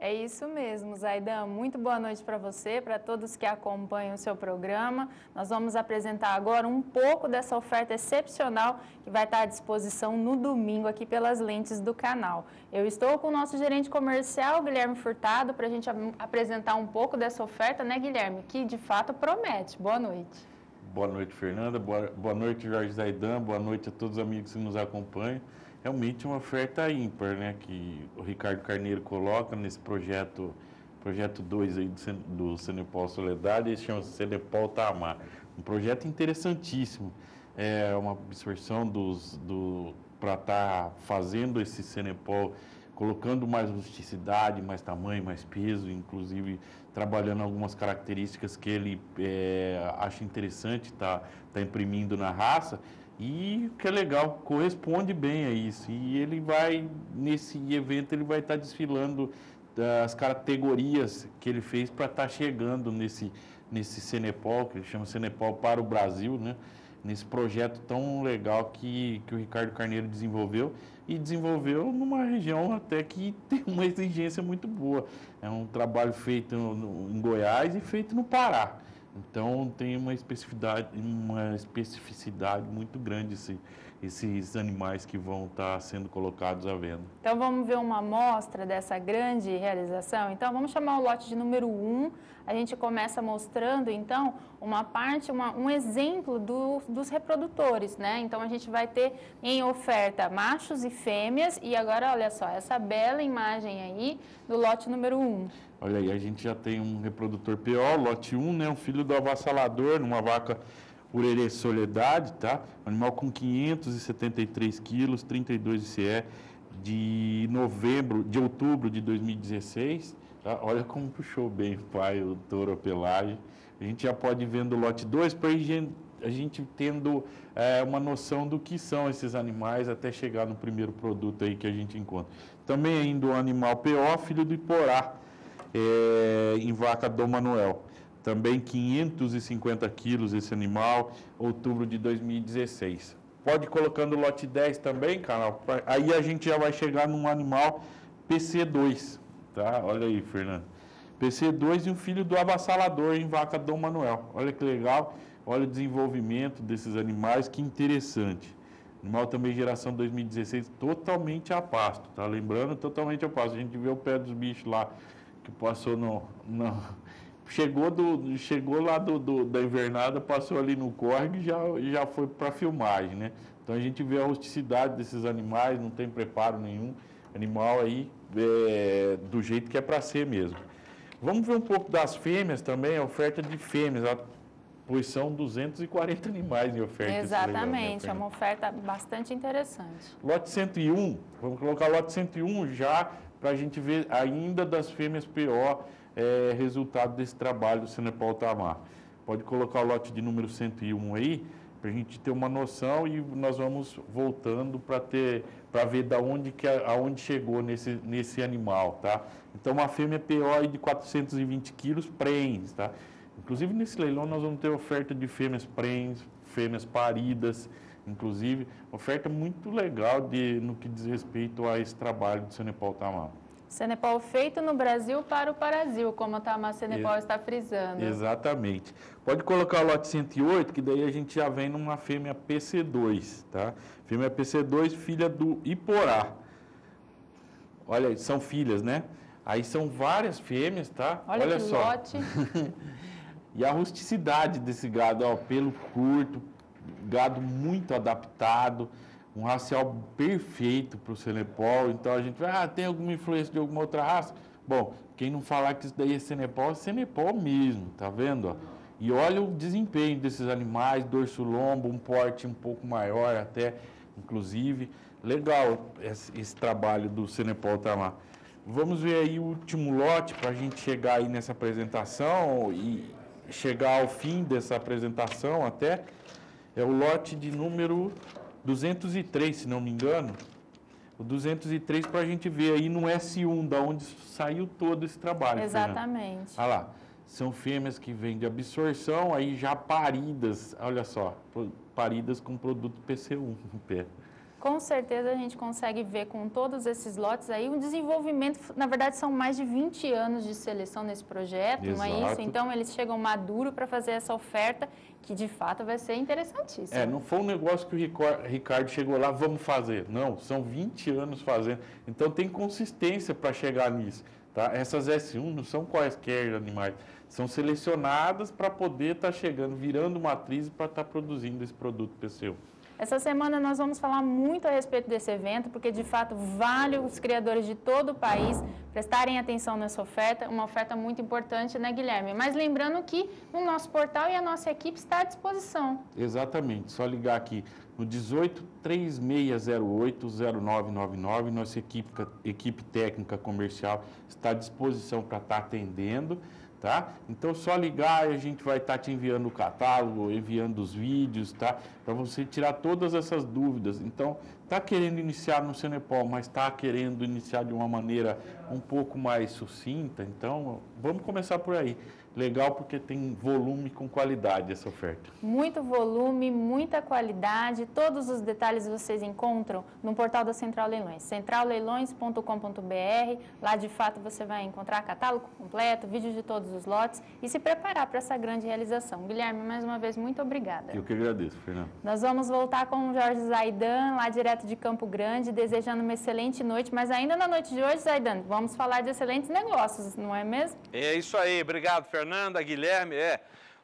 É isso mesmo, Zaidan. Muito boa noite para você, para todos que acompanham o seu programa. Nós vamos apresentar agora um pouco dessa oferta excepcional que vai estar à disposição no domingo aqui pelas lentes do canal. Eu estou com o nosso gerente comercial, Guilherme Furtado, para a gente apresentar um pouco dessa oferta, né, Guilherme? Que de fato promete. Boa noite. Boa noite, Fernanda. Boa noite, Jorge Zaidan. Boa noite a todos os amigos que nos acompanham. Realmente uma oferta ímpar, né, que o Ricardo Carneiro coloca nesse projeto 2 aí do Senepol Soledade, ele chama-se Senepol Tamar. Um projeto interessantíssimo, é uma absorção para estar fazendo esse Senepol, colocando mais rusticidade, mais tamanho, mais peso, inclusive trabalhando algumas características que ele acha interessante tá imprimindo na raça. E o que é legal, corresponde bem a isso. E ele vai, nesse evento, ele vai estar desfilando as categorias que ele fez para estar chegando nesse Senepol, que ele chama Senepol para o Brasil, né? Nesse projeto tão legal que o Ricardo Carneiro desenvolveu. E desenvolveu numa região até que tem uma exigência muito boa. É um trabalho feito em Goiás e feito no Pará. Então, tem uma especificidade muito grande esses animais que vão estar sendo colocados à venda. Então, vamos ver uma amostra dessa grande realização? Então, vamos chamar o lote de número 1. A gente começa mostrando, então, um exemplo dos reprodutores, né? Então, a gente vai ter em oferta machos e fêmeas. E agora, olha só, essa bela imagem aí do lote número 1. Olha aí, a gente já tem um reprodutor PO, lote 1, né? Um filho do avassalador, numa vaca Urerê Soledade, tá? Animal com 573 quilos, 32 ICE, de outubro de 2016. Tá? Olha como puxou bem o pai, o touro, a pelagem. A gente já pode ir vendo o lote 2 para a gente tendo uma noção do que são esses animais até chegar no primeiro produto aí que a gente encontra. Também ainda o animal PO, filho do Iporá, em vaca Dom Manuel. Também 550 quilos esse animal, outubro de 2016. Pode ir colocando o lote 10 também, canal. Aí a gente já vai chegar num animal PC2, tá? Olha aí, Fernando. PC2 e um filho do avassalador em vaca Dom Manuel. Olha que legal, olha o desenvolvimento desses animais, que interessante. Animal também geração 2016, totalmente a pasto, tá? Lembrando, totalmente a pasto. A gente vê o pé dos bichos lá, que passou chegou lá da invernada, passou ali no córrego e já foi para filmagem, né? Então a gente vê a rusticidade desses animais, não tem preparo nenhum, animal aí do jeito que é para ser mesmo. Vamos ver um pouco das fêmeas também, a oferta de fêmeas, pois são 240 animais em oferta. Exatamente, é uma oferta bastante interessante. Lote 101, vamos colocar o lote 101 já, para a gente ver ainda das fêmeas PO, resultado desse trabalho do Senepol Tamar. Pode colocar o lote de número 101 aí, para a gente ter uma noção e nós vamos voltando para ver aonde chegou nesse animal, tá? Então, uma fêmea PO aí de 420 quilos, prens, tá? Inclusive, nesse leilão, nós vamos ter oferta de fêmeas prens, fêmeas paridas, inclusive, oferta muito legal no que diz respeito a esse trabalho do Cenepol Tamar. Cenepol feito no Brasil para o Brasil, como a Tamar Cenepol está frisando. Exatamente. Pode colocar o lote 108, que daí a gente já vem numa fêmea PC2, tá? Fêmea PC2, filha do Iporá. Olha, são filhas, né? Aí são várias fêmeas, tá? Olha que só. lote. E a rusticidade desse gado, ó, pelo curto, gado muito adaptado, um racial perfeito para o Cenepol. Então a gente vai, tem alguma influência de alguma outra raça? Bom, quem não falar que isso daí é Cenepol mesmo, tá vendo? Ó? E olha o desempenho desses animais, dorso lombo, um porte um pouco maior até, inclusive. Legal esse trabalho do Cenepol Tamar. Vamos ver aí o último lote para a gente chegar aí nessa apresentação e chegar ao fim dessa apresentação até. É o lote de número 203, se não me engano. O 203 para a gente ver aí no S1, da onde saiu todo esse trabalho. Exatamente. Olha lá, são fêmeas que vêm de absorção, aí já paridas, olha só, paridas com produto PC1 no pé. Com certeza a gente consegue ver com todos esses lotes aí um desenvolvimento, na verdade são mais de 20 anos de seleção nesse projeto, Exato. Não é isso? Então eles chegam maduro para fazer essa oferta que de fato vai ser interessantíssima. Não foi um negócio que o Ricardo chegou lá, vamos fazer. Não, são 20 anos fazendo. Então tem consistência para chegar nisso. Tá? Essas S1 não são quaisquer animais, são selecionadas para poder estar chegando, virando matriz para estar produzindo esse produto PCU. Essa semana nós vamos falar muito a respeito desse evento, porque de fato vale os criadores de todo o país prestarem atenção nessa oferta, uma oferta muito importante, né, Guilherme? Mas lembrando que o nosso portal e a nossa equipe está à disposição. Exatamente, só ligar aqui no 18-3608-0999, nossa equipe técnica comercial está à disposição para estar atendendo. Tá? Então, só ligar e a gente vai estar te enviando o catálogo, enviando os vídeos, tá? Para você tirar todas essas dúvidas. Então, está querendo iniciar no Cenepol, mas está querendo iniciar de uma maneira um pouco mais sucinta. Então, vamos começar por aí. Legal porque tem volume com qualidade essa oferta. Muito volume, muita qualidade, todos os detalhes vocês encontram no portal da Central Leilões, centralleilões.com.br. Lá de fato você vai encontrar catálogo completo, vídeos de todos os lotes e se preparar para essa grande realização. Guilherme, mais uma vez, muito obrigada. Eu que agradeço, Fernando. Nós vamos voltar com o Jorge Zaidan, lá direto de Campo Grande, desejando uma excelente noite, mas ainda na noite de hoje, Zaidan, vamos falar de excelentes negócios, não é mesmo? É isso aí, obrigado, Fernanda, Guilherme.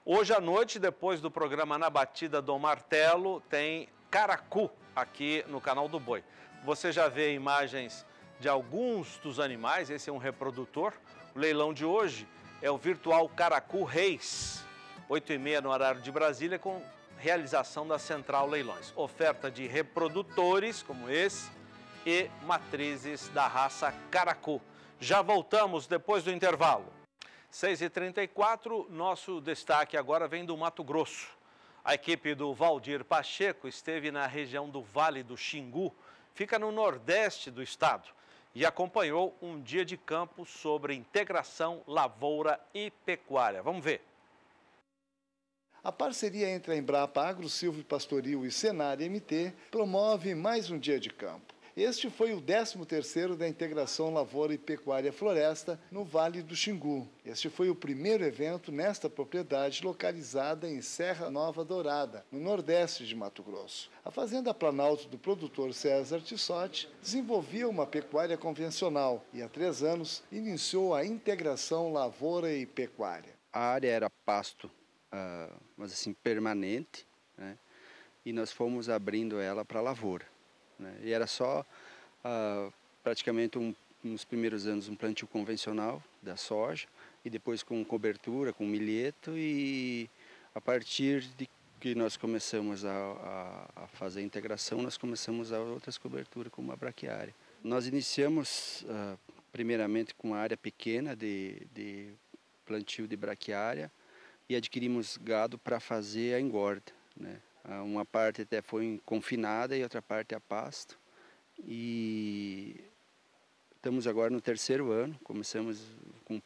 Hoje à noite, depois do programa Na Batida do Martelo, tem Caracu aqui no canal do Boi. Você já vê imagens de alguns dos animais, esse é um reprodutor. O leilão de hoje é o virtual Caracu Reis, 8h30 no horário de Brasília, com realização da Central Leilões. Oferta de reprodutores como esse e matrizes da raça Caracu. Já voltamos depois do intervalo. 6h34, nosso destaque agora vem do Mato Grosso. A equipe do Valdir Pacheco esteve na região do Vale do Xingu, fica no nordeste do estado, e acompanhou um dia de campo sobre integração, lavoura e pecuária. Vamos ver. A parceria entre a Embrapa Agro, Silvio Pastoril e Senar MT promove mais um dia de campo. Este foi o 13º da integração Lavoura e Pecuária Floresta no Vale do Xingu. Este foi o primeiro evento nesta propriedade localizada em Serra Nova Dourada, no nordeste de Mato Grosso. A fazenda Planalto do produtor César Tissotti desenvolvia uma pecuária convencional e há 3 anos iniciou a integração Lavoura e Pecuária. A área era pasto, mas assim, permanente, né? E nós fomos abrindo ela para lavoura. E era só praticamente nos primeiros anos um plantio convencional da soja e depois com cobertura, com milheto, e a partir de que nós começamos a fazer a integração, nós começamos a outras coberturas como a braquiária. Nós iniciamos primeiramente com uma área pequena de plantio de braquiária, e adquirimos gado para fazer a engorda, né? Uma parte até foi confinada e outra parte a pasto. E estamos agora no 3º ano, começamos com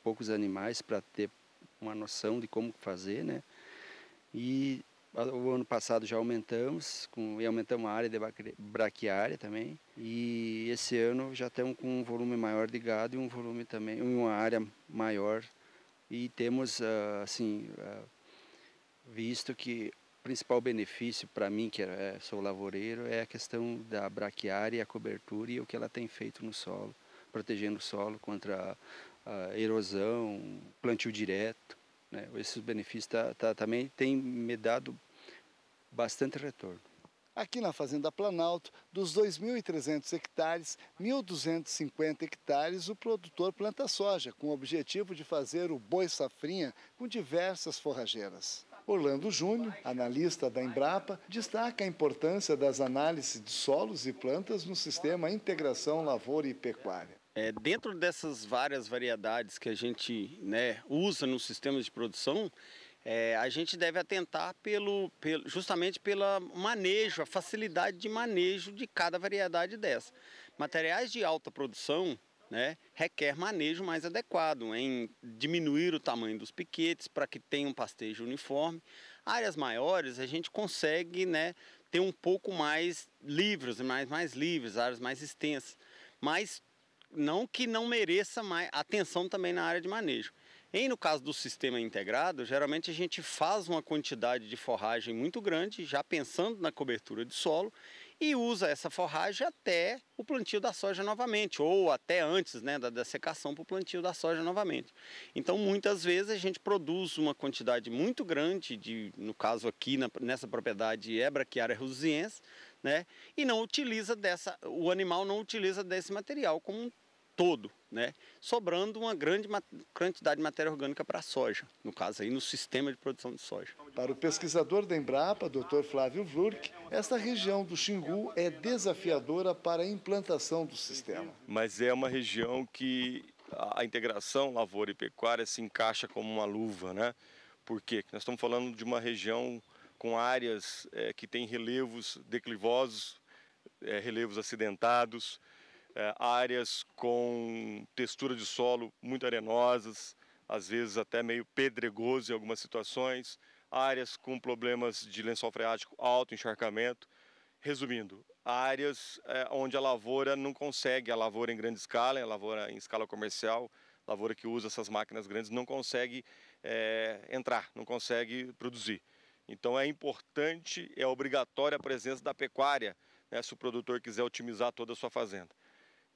poucos animais para ter uma noção de como fazer, né? E o ano passado já aumentamos, e aumentamos a área de braquiária também. E esse ano já estamos com um volume maior de gado e um volume também, uma área maior. E temos, visto que o principal benefício para mim, que sou lavoureiro, é a questão da braquiária e a cobertura e o que ela tem feito no solo, protegendo o solo contra a erosão, plantio direto, né? Esses benefícios também têm me dado bastante retorno. Aqui na Fazenda Planalto, dos 2.300 hectares, 1.250 hectares, o produtor planta soja, com o objetivo de fazer o boi safrinha com diversas forrageiras. Orlando Júnior, analista da Embrapa, destaca a importância das análises de solos e plantas no sistema Integração Lavoura e Pecuária. Dentro dessas várias variedades que a gente usa no sistema de produção, a gente deve atentar justamente pelo manejo, a facilidade de manejo de cada variedade dessa. Materiais de alta produção, requer manejo mais adequado, em diminuir o tamanho dos piquetes para que tenha um pastejo uniforme. Áreas maiores a gente consegue ter um pouco mais livres, mais livres, áreas mais extensas, mas não que não mereça mais atenção também na área de manejo. No caso do sistema integrado, geralmente a gente faz uma quantidade de forragem muito grande, já pensando na cobertura de solo, e usa essa forragem até o plantio da soja novamente, ou até antes da dessecação para o plantio da soja novamente. Então, muitas vezes a gente produz uma quantidade muito grande, no caso aqui nessa propriedade braquiária rusiense, e não utiliza o animal não utiliza desse material como um todo, sobrando uma grande quantidade de matéria orgânica para a soja, no caso aí no sistema de produção de soja. Para o pesquisador da Embrapa, Dr. Flávio Vlurk, esta região do Xingu é desafiadora para a implantação do sistema. Mas é uma região que a integração lavoura e pecuária se encaixa como uma luva, Por quê? Nós estamos falando de uma região com áreas que têm relevos declivosos, relevos acidentados, áreas com textura de solo muito arenosas, às vezes até meio pedregoso em algumas situações, áreas com problemas de lençol freático alto, encharcamento. Resumindo, áreas onde a lavoura não consegue, a lavoura em grande escala, a lavoura em escala comercial, a lavoura que usa essas máquinas grandes não consegue entrar, não consegue produzir. Então é importante, é obrigatória a presença da pecuária, se o produtor quiser otimizar toda a sua fazenda.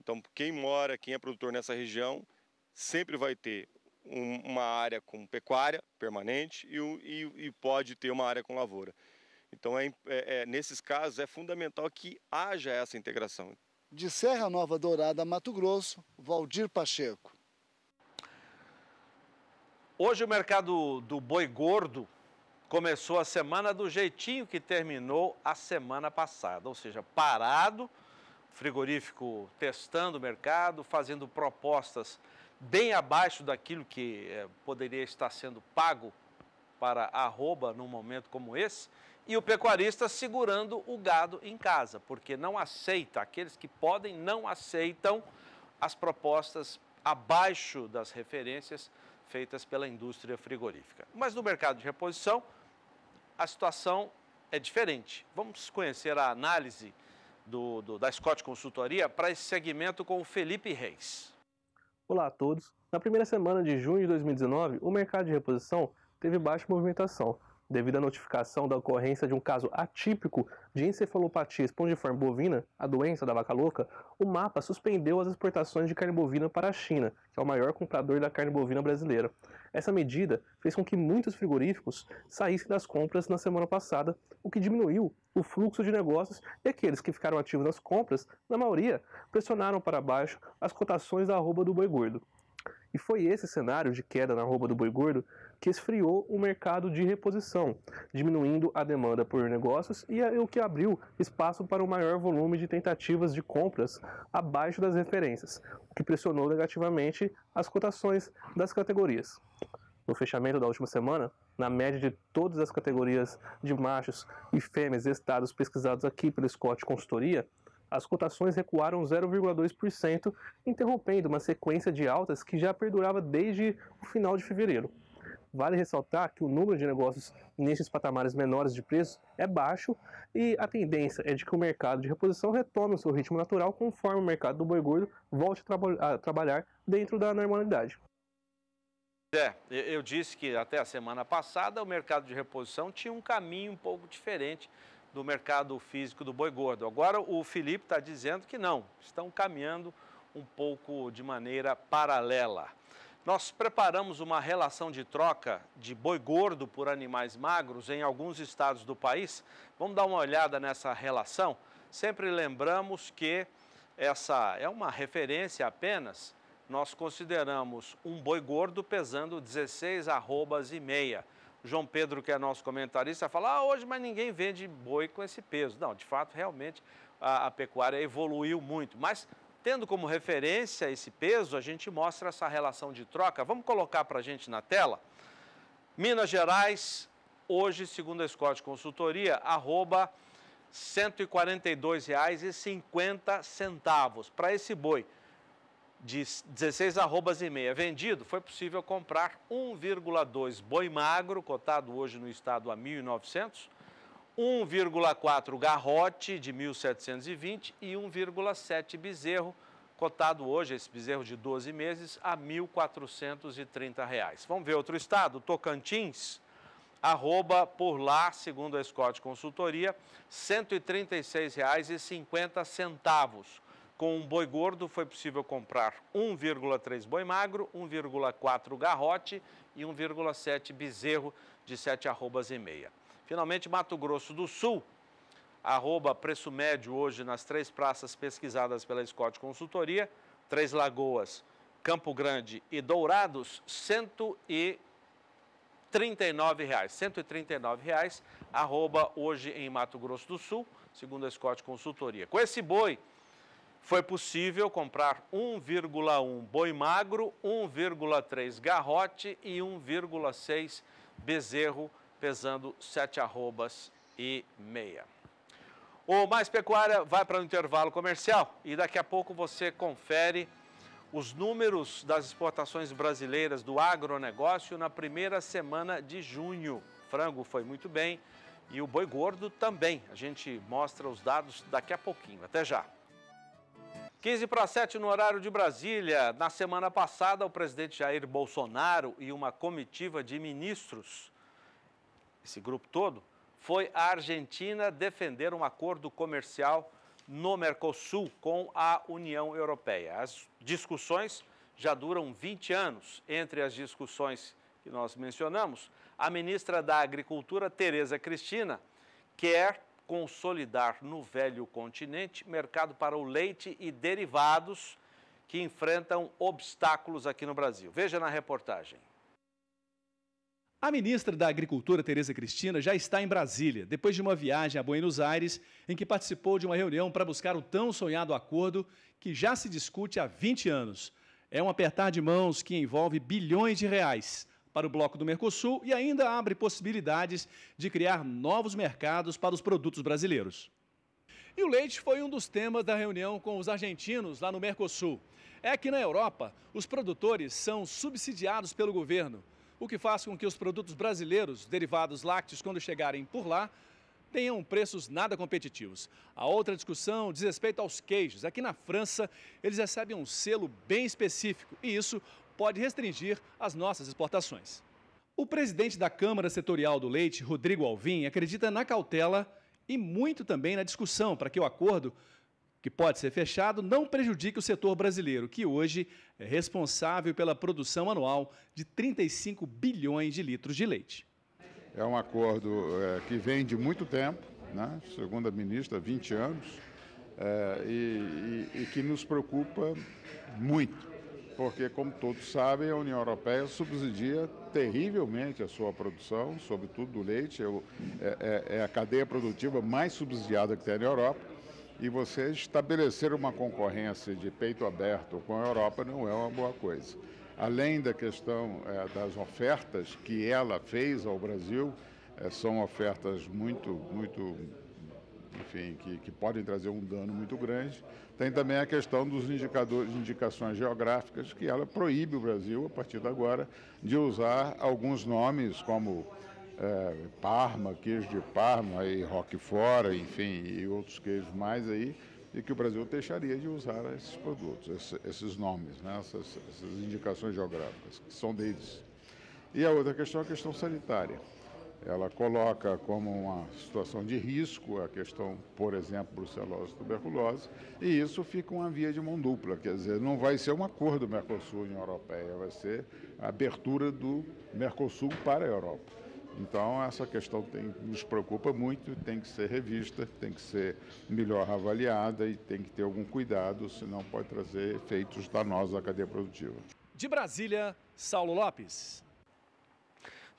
Então, quem é produtor nessa região, sempre vai ter uma área com pecuária permanente e pode ter uma área com lavoura. Então, nesses casos, é fundamental que haja essa integração. De Serra Nova Dourada, Mato Grosso, Valdir Pacheco. Hoje o mercado do boi gordo começou a semana do jeitinho que terminou a semana passada, ou seja, parado, frigorífico testando o mercado, fazendo propostas bem abaixo daquilo que poderia estar sendo pago para a arroba num momento como esse, e o pecuarista segurando o gado em casa, porque não aceita, aqueles que podem não aceitam as propostas abaixo das referências feitas pela indústria frigorífica. Mas no mercado de reposição, a situação é diferente. Vamos conhecer a análise da Scott Consultoria para esse segmento com o Felipe Reis. Olá a todos. Na primeira semana de junho de 2019, o mercado de reposição teve baixa movimentação, devido à notificação da ocorrência de um caso atípico de encefalopatia espongiforme bovina, a doença da vaca louca. O MAPA suspendeu as exportações de carne bovina para a China, que é o maior comprador da carne bovina brasileira. Essa medida fez com que muitos frigoríficos saíssem das compras na semana passada, o que diminuiu o fluxo de negócios, e aqueles que ficaram ativos nas compras, na maioria, pressionaram para baixo as cotações da arroba do boi gordo. E foi esse cenário de queda na arroba do boi gordo que esfriou o mercado de reposição, diminuindo a demanda por negócios e o que abriu espaço para um maior volume de tentativas de compras abaixo das referências, o que pressionou negativamente as cotações das categorias. No fechamento da última semana, na média de todas as categorias de machos e fêmeas estados pesquisados aqui pelo Scott Consultoria, as cotações recuaram 0,2%, interrompendo uma sequência de altas que já perdurava desde o final de fevereiro. Vale ressaltar que o número de negócios nesses patamares menores de preço é baixo e a tendência é de que o mercado de reposição retome o seu ritmo natural conforme o mercado do boi gordo volte a trabalhar dentro da normalidade. Eu disse que até a semana passada o mercado de reposição tinha um caminho um pouco diferente do mercado físico do boi gordo. Agora o Felipe está dizendo que não, estão caminhando um pouco de maneira paralela. Nós preparamos uma relação de troca de boi gordo por animais magros em alguns estados do país. Vamos dar uma olhada nessa relação. Sempre lembramos que essa é uma referência apenas. Nós consideramos um boi gordo pesando 16 arrobas e meia. O João Pedro, que é nosso comentarista, fala, hoje mas ninguém vende boi com esse peso. Não, de fato, realmente a pecuária evoluiu muito. Mas, tendo como referência esse peso, a gente mostra essa relação de troca. Vamos colocar para a gente na tela. Minas Gerais, hoje, segundo a Scott Consultoria, arroba R$ 142,50 para esse boi de 16 arrobas e meia vendido. Foi possível comprar 1,2 boi magro, cotado hoje no estado a 1.900, 1,4 garrote de 1.720 e 1,7 bezerro, cotado hoje, esse bezerro de 12 meses, a R$ 1.430. Vamos ver outro estado, Tocantins, arroba por lá, segundo a Scott Consultoria, R$ 136,50. Com um boi gordo foi possível comprar 1,3 boi magro, 1,4 garrote e 1,7 bezerro de 7 arrobas e meia. Finalmente, Mato Grosso do Sul, arroba preço médio hoje nas 3 praças pesquisadas pela Scott Consultoria, 3 Lagoas, Campo Grande e Dourados, R$ 139,00, arroba hoje em Mato Grosso do Sul, segundo a Scott Consultoria. Com esse boi, foi possível comprar 1,1 boi magro, 1,3 garrote e 1,6 bezerro, pesando 7 arrobas e meia. O Mais Pecuária vai para o intervalo comercial e daqui a pouco você confere os números das exportações brasileiras do agronegócio na primeira semana de junho. Frango foi muito bem e o boi gordo também. A gente mostra os dados daqui a pouquinho. Até já. 15 para 7 no horário de Brasília. Na semana passada, o presidente Jair Bolsonaro e uma comitiva de ministros, esse grupo todo, foi à Argentina defender um acordo comercial no Mercosul com a União Europeia. As discussões já duram 20 anos. Entre as discussões que nós mencionamos, a ministra da Agricultura, Tereza Cristina, quer consolidar no velho continente mercado para o leite e derivados que enfrentam obstáculos aqui no Brasil. Veja na reportagem. A ministra da Agricultura, Tereza Cristina, já está em Brasília, depois de uma viagem a Buenos Aires, em que participou de uma reunião para buscar o tão sonhado acordo que já se discute há 20 anos. É um apertar de mãos que envolve bilhões de reais para o bloco do Mercosul e ainda abre possibilidades de criar novos mercados para os produtos brasileiros. E o leite foi um dos temas da reunião com os argentinos lá no Mercosul. É que na Europa, os produtores são subsidiados pelo governo, o que faz com que os produtos brasileiros, derivados lácteos, quando chegarem por lá, tenham preços nada competitivos. A outra discussão diz respeito aos queijos. Aqui na França, eles recebem um selo bem específico e isso pode restringir as nossas exportações. O presidente da Câmara Setorial do Leite, Rodrigo Alvim, acredita na cautela e muito também na discussão para que o acordo, que pode ser fechado, não prejudique o setor brasileiro, que hoje é responsável pela produção anual de 35 bilhões de litros de leite. É um acordo que vem de muito tempo, né? Segundo a ministra, 20 anos, e que nos preocupa muito. Porque, como todos sabem, a União Europeia subsidia terrivelmente a sua produção, sobretudo do leite. É a cadeia produtiva mais subsidiada que tem na Europa. E você estabelecer uma concorrência de peito aberto com a Europa não é uma boa coisa. além da questão das ofertas que ela fez ao Brasil, são ofertas muito, enfim, que podem trazer um dano muito grande. Tem também a questão dos indicações geográficas, que ela proíbe o Brasil, a partir de agora, de usar alguns nomes como Parma, queijo de Parma e Roquefort, enfim, e outros queijos mais aí, e que o Brasil deixaria de usar esses produtos, esses nomes, né, essas indicações geográficas, que são deles. E a outra questão é a questão sanitária. Ela coloca como uma situação de risco a questão, por exemplo, brucelose e tuberculose, e isso fica uma via de mão dupla, quer dizer, não vai ser um acordo Mercosul-União Europeia, vai ser a abertura do Mercosul para a Europa. Então, essa questão nos preocupa muito, tem que ser revista, tem que ser melhor avaliada e tem que ter algum cuidado, senão pode trazer efeitos danosos à cadeia produtiva. De Brasília, Saulo Lopes.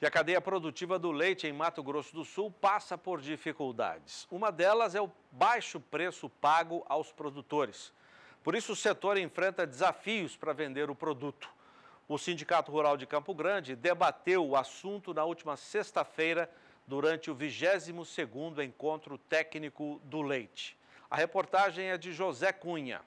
E a cadeia produtiva do leite em Mato Grosso do Sul passa por dificuldades. Uma delas é o baixo preço pago aos produtores. Por isso, o setor enfrenta desafios para vender o produto. O Sindicato Rural de Campo Grande debateu o assunto na última sexta-feira, durante o 22º Encontro Técnico do Leite. A reportagem é de José Cunha.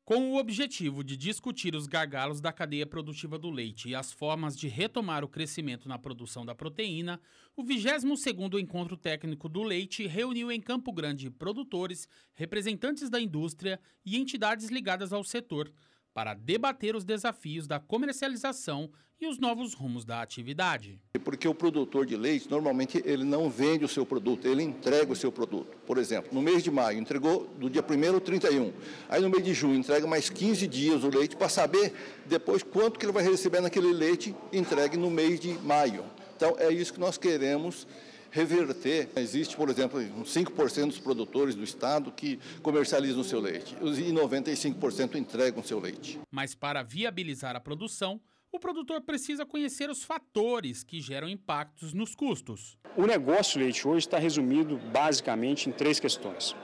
Com o objetivo de discutir os gargalos da cadeia produtiva do leite e as formas de retomar o crescimento na produção da proteína, o 22º Encontro Técnico do Leite reuniu em Campo Grande produtores, representantes da indústria e entidades ligadas ao setor, para debater os desafios da comercialização e os novos rumos da atividade. Porque o produtor de leite, normalmente, ele não vende o seu produto, ele entrega o seu produto. Por exemplo, no mês de maio, entregou do dia 1º ao 31. Aí no mês de junho, entrega mais 15 dias o leite para saber depois quanto que ele vai receber naquele leite entregue no mês de maio. Então, é isso que nós queremos reverter. Existe, por exemplo, uns 5% dos produtores do estado que comercializam o seu leite e 95% entregam o seu leite. Mas para viabilizar a produção, o produtor precisa conhecer os fatores que geram impactos nos custos. O negócio de leite hoje está resumido basicamente em 3 questões: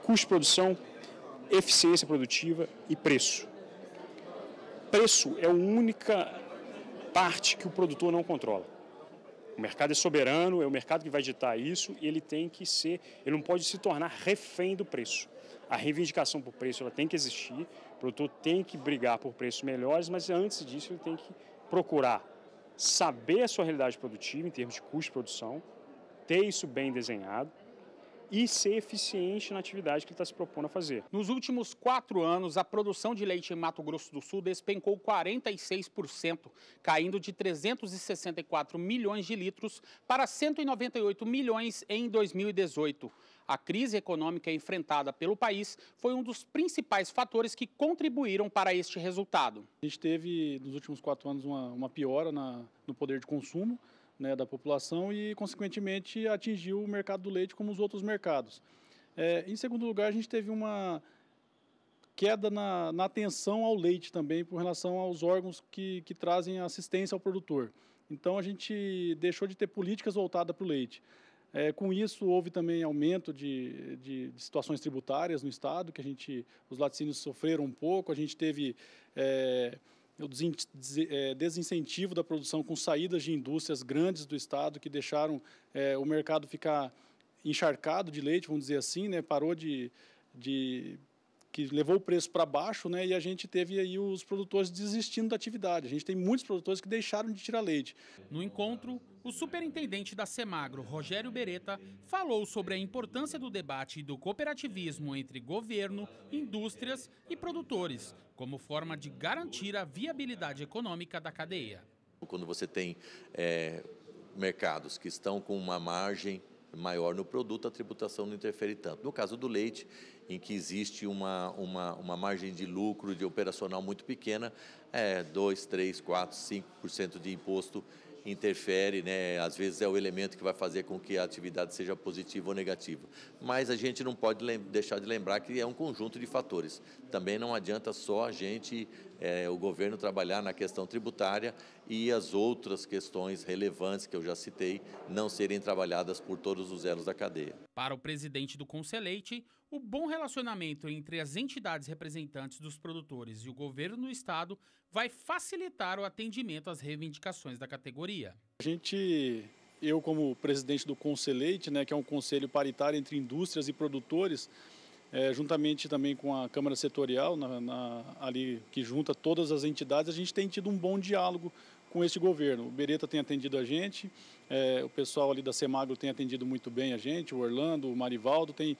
custo de produção, eficiência produtiva e preço. Preço é a única parte que o produtor não controla. O mercado é soberano, é o mercado que vai ditar isso, e ele não pode se tornar refém do preço. A reivindicação por preço ela tem que existir, o produtor tem que brigar por preços melhores, mas antes disso ele tem que procurar saber a sua realidade produtiva em termos de custo de produção, ter isso bem desenhado e ser eficiente na atividade que ele está se propondo a fazer. Nos últimos 4 anos, a produção de leite em Mato Grosso do Sul despencou 46%, caindo de 364 milhões de litros para 198 milhões em 2018. A crise econômica enfrentada pelo país foi um dos principais fatores que contribuíram para este resultado. A gente teve, nos últimos 4 anos, uma piora no poder de consumo, né, da população e, consequentemente, atingiu o mercado do leite como os outros mercados. Em segundo lugar, a gente teve uma queda na atenção ao leite também, por relação aos órgãos que trazem assistência ao produtor. Então, a gente deixou de ter políticas voltadas para o leite. Com isso, houve também aumento de situações tributárias no Estado, que os laticínios sofreram um pouco, a gente teve o desincentivo da produção com saídas de indústrias grandes do Estado, que deixaram o mercado ficar encharcado de leite, vamos dizer assim, né? Parou que levou o preço para baixo, né? E a gente teve aí os produtores desistindo da atividade. A gente tem muitos produtores que deixaram de tirar leite. No encontro, o superintendente da Semagro, Rogério Beretta, falou sobre a importância do debate e do cooperativismo entre governo, indústrias e produtores, como forma de garantir a viabilidade econômica da cadeia. Quando você tem mercados que estão com uma margem maior no produto, a tributação não interfere tanto. No caso do leite, em que existe uma margem de lucro de operacional muito pequena, 2, 3, 4, 5% de imposto interfere, né? Às vezes é o elemento que vai fazer com que a atividade seja positiva ou negativa. Mas a gente não pode deixar de lembrar que é um conjunto de fatores. Também não adianta só a gente, o governo, trabalhar na questão tributária e as outras questões relevantes que eu já citei não serem trabalhadas por todos os elos da cadeia. Para o presidente do Conselheite, O bom relacionamento entre as entidades representantes dos produtores e o governo do estado vai facilitar o atendimento às reivindicações da categoria. Eu como presidente do Conselheite, né, que é um conselho paritário entre indústrias e produtores, juntamente também com a Câmara Setorial, ali que junta todas as entidades, a gente tem tido um bom diálogo com este governo. O Beretta tem atendido a gente, o pessoal ali da Semagro tem atendido muito bem a gente, o Orlando, o Marivaldo tem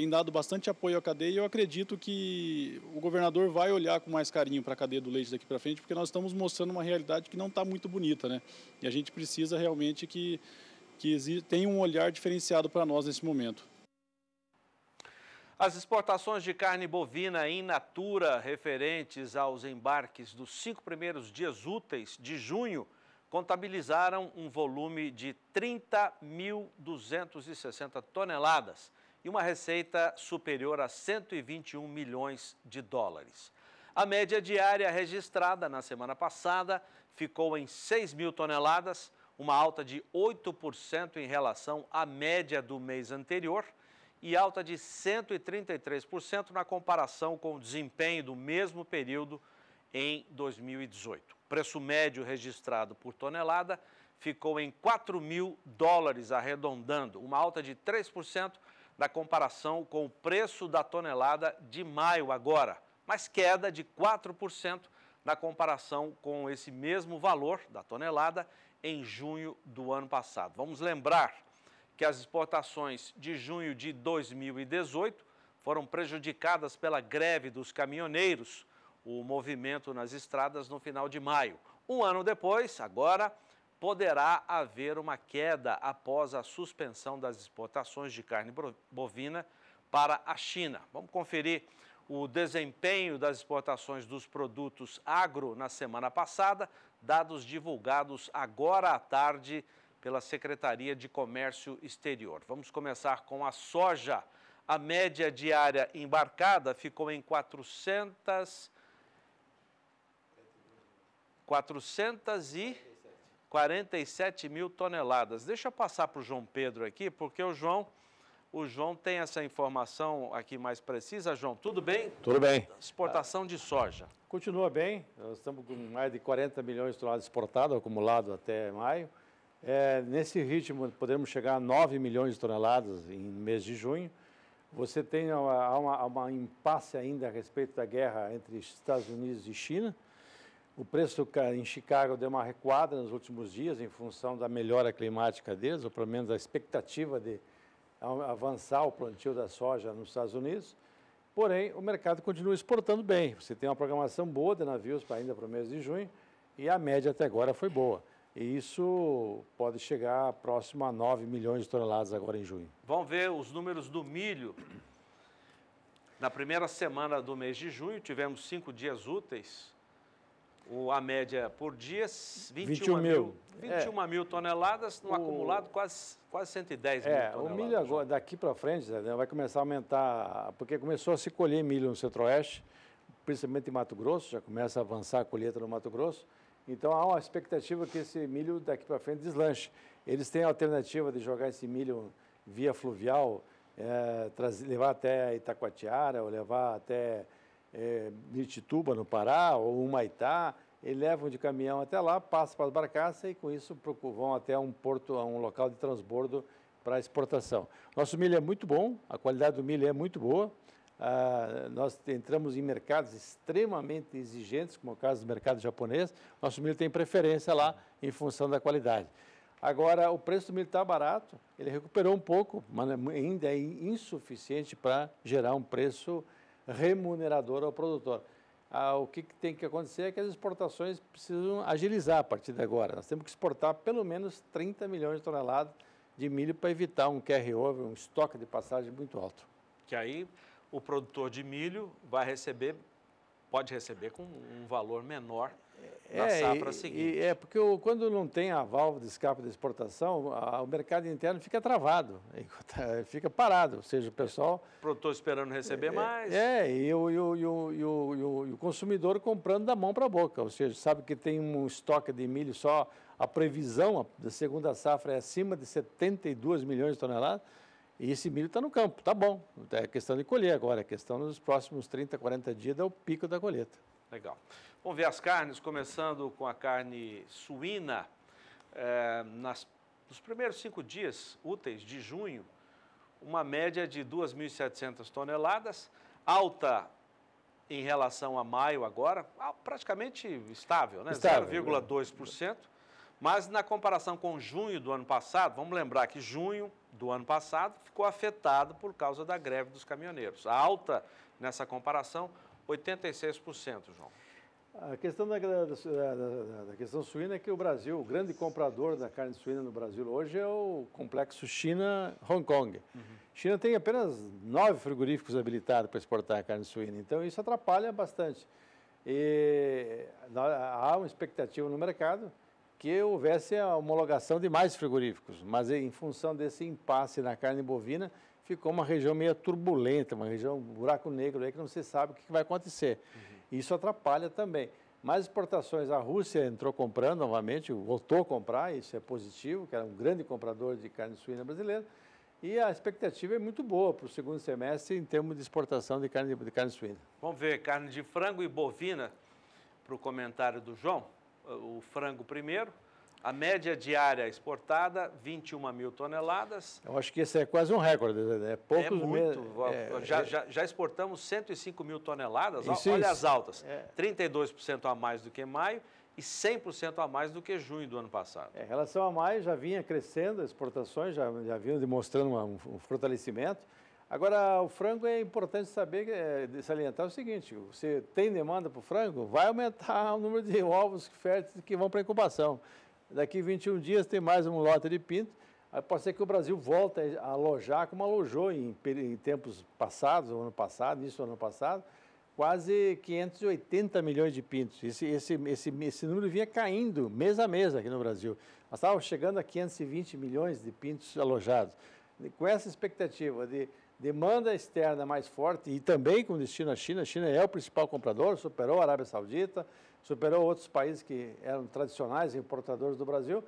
dado bastante apoio à cadeia e eu acredito que o governador vai olhar com mais carinho para a cadeia do leite daqui para frente, porque nós estamos mostrando uma realidade que não está muito bonita, né? E a gente precisa realmente que tenha um olhar diferenciado para nós nesse momento. As exportações de carne bovina in natura referentes aos embarques dos 5 primeiros dias úteis de junho contabilizaram um volume de 30.260 toneladas e uma receita superior a 121 milhões de dólares. A média diária registrada na semana passada ficou em 6 mil toneladas, uma alta de 8% em relação à média do mês anterior e alta de 133% na comparação com o desempenho do mesmo período em 2018. O preço médio registrado por tonelada ficou em 4 mil dólares, arredondando, uma alta de 3% na comparação com o preço da tonelada de maio agora, mas queda de 4% na comparação com esse mesmo valor da tonelada em junho do ano passado. Vamos lembrar que as exportações de junho de 2018 foram prejudicadas pela greve dos caminhoneiros, o movimento nas estradas no final de maio. Um ano depois, agora, poderá haver uma queda após a suspensão das exportações de carne bovina para a China. Vamos conferir o desempenho das exportações dos produtos agro na semana passada, dados divulgados agora à tarde pela Secretaria de Comércio Exterior. Vamos começar com a soja. A média diária embarcada ficou em 447 mil toneladas. Deixa eu passar para o João Pedro aqui, porque o João tem essa informação aqui mais precisa. João, tudo bem? Tudo bem. Exportação de soja. Continua bem, nós estamos com mais de 40 milhões de toneladas exportadas, acumulado até maio. Nesse ritmo, podemos chegar a 9 milhões de toneladas em mês de junho. Você tem uma impasse ainda a respeito da guerra entre Estados Unidos e China. O preço em Chicago deu uma recuada nos últimos dias em função da melhora climática deles, ou pelo menos a expectativa de avançar o plantio da soja nos Estados Unidos. Porém, o mercado continua exportando bem. Você tem uma programação boa de navios ainda para o mês de junho e a média até agora foi boa. E isso pode chegar próximo a 9 milhões de toneladas agora em junho. Vamos ver os números do milho. Na primeira semana do mês de junho, tivemos 5 dias úteis. A média por dia, 21 mil toneladas, no acumulado quase 110 mil toneladas. O milho agora, daqui para frente, vai começar a aumentar, porque começou a se colher milho no Centro-Oeste, principalmente em Mato Grosso, já começa a avançar a colheita no Mato Grosso. Então, há uma expectativa que esse milho daqui para frente deslanche. Eles têm a alternativa de jogar esse milho via fluvial, levar até Itacoatiara, ou levar até Miritituba, no Pará, ou Humaitá. Eles levam de caminhão até lá, passam para as barcaças e, com isso, vão até um porto, um local de transbordo para exportação. Nosso milho é muito bom, a qualidade do milho é muito boa. Nós entramos em mercados extremamente exigentes, como é o caso do mercado japonês. Nosso milho tem preferência lá em função da qualidade. Agora, o preço do milho está barato, ele recuperou um pouco, mas ainda é insuficiente para gerar um preço remunerador ao produtor. O que tem que acontecer é que as exportações precisam agilizar a partir de agora. Nós temos que exportar pelo menos 30 milhões de toneladas de milho para evitar um carry-over, um estoque de passagem muito alto. Que aí o produtor de milho pode receber com um valor menor na safra seguinte. Porque quando não tem a válvula de escape da exportação, o mercado interno fica travado, fica parado, ou seja, o pessoal... O produtor esperando receber mais. E o consumidor comprando da mão para a boca, ou seja, sabe que tem um estoque de milho só, a previsão da segunda safra é acima de 72 milhões de toneladas, E esse milho está no campo, tá bom. É questão de colher agora, é questão nos próximos 30, 40 dias, dá o pico da colheita. Legal. Vamos ver as carnes, começando com a carne suína. Nos primeiros 5 dias úteis de junho, uma média de 2.700 toneladas, alta em relação a maio agora, praticamente estável, né? 0,2%. Mas na comparação com junho do ano passado, vamos lembrar que junho do ano passado ficou afetado por causa da greve dos caminhoneiros. A alta nessa comparação, 86%, João. A questão da questão suína é que o Brasil, o grande comprador da carne suína no Brasil hoje é o complexo China-Hong Kong. China tem apenas 9 frigoríficos habilitados para exportar a carne suína, então isso atrapalha bastante. E há uma expectativa no mercado que houvesse a homologação de mais frigoríficos, mas em função desse impasse na carne bovina, ficou uma região meio turbulenta, uma região, um buraco negro aí que não se sabe o que vai acontecer. Isso atrapalha também. Mais exportações, a Rússia entrou comprando novamente, voltou a comprar, isso é positivo, que era um grande comprador de carne suína brasileira, e a expectativa é muito boa para o segundo semestre em termos de exportação de carne suína. Vamos ver carne de frango e bovina para o comentário do João. O frango primeiro, a média diária exportada, 21 mil toneladas. Eu acho que esse é quase um recorde, né? Poucos muito. Já exportamos 105 mil toneladas, olha isso. As altas, 32% a mais do que maio e 100% a mais do que junho do ano passado. Em relação a maio, já vinha crescendo as exportações, já vinham demonstrando um fortalecimento. Agora, o frango é importante saber, salientar o seguinte, você tem demanda para o frango, vai aumentar o número de ovos férteis que vão para a incubação. Daqui 21 dias tem mais um lote de pinto, aí pode ser que o Brasil volte a alojar como alojou em tempos passados, o ano passado, início do ano passado, quase 580 milhões de pintos. Esse número vinha caindo mês a mês aqui no Brasil. Nós estávamos chegando a 520 milhões de pintos alojados. Com essa expectativa de demanda externa mais forte e também com destino à China, a China é o principal comprador, superou a Arábia Saudita, superou outros países que eram tradicionais importadores do Brasil,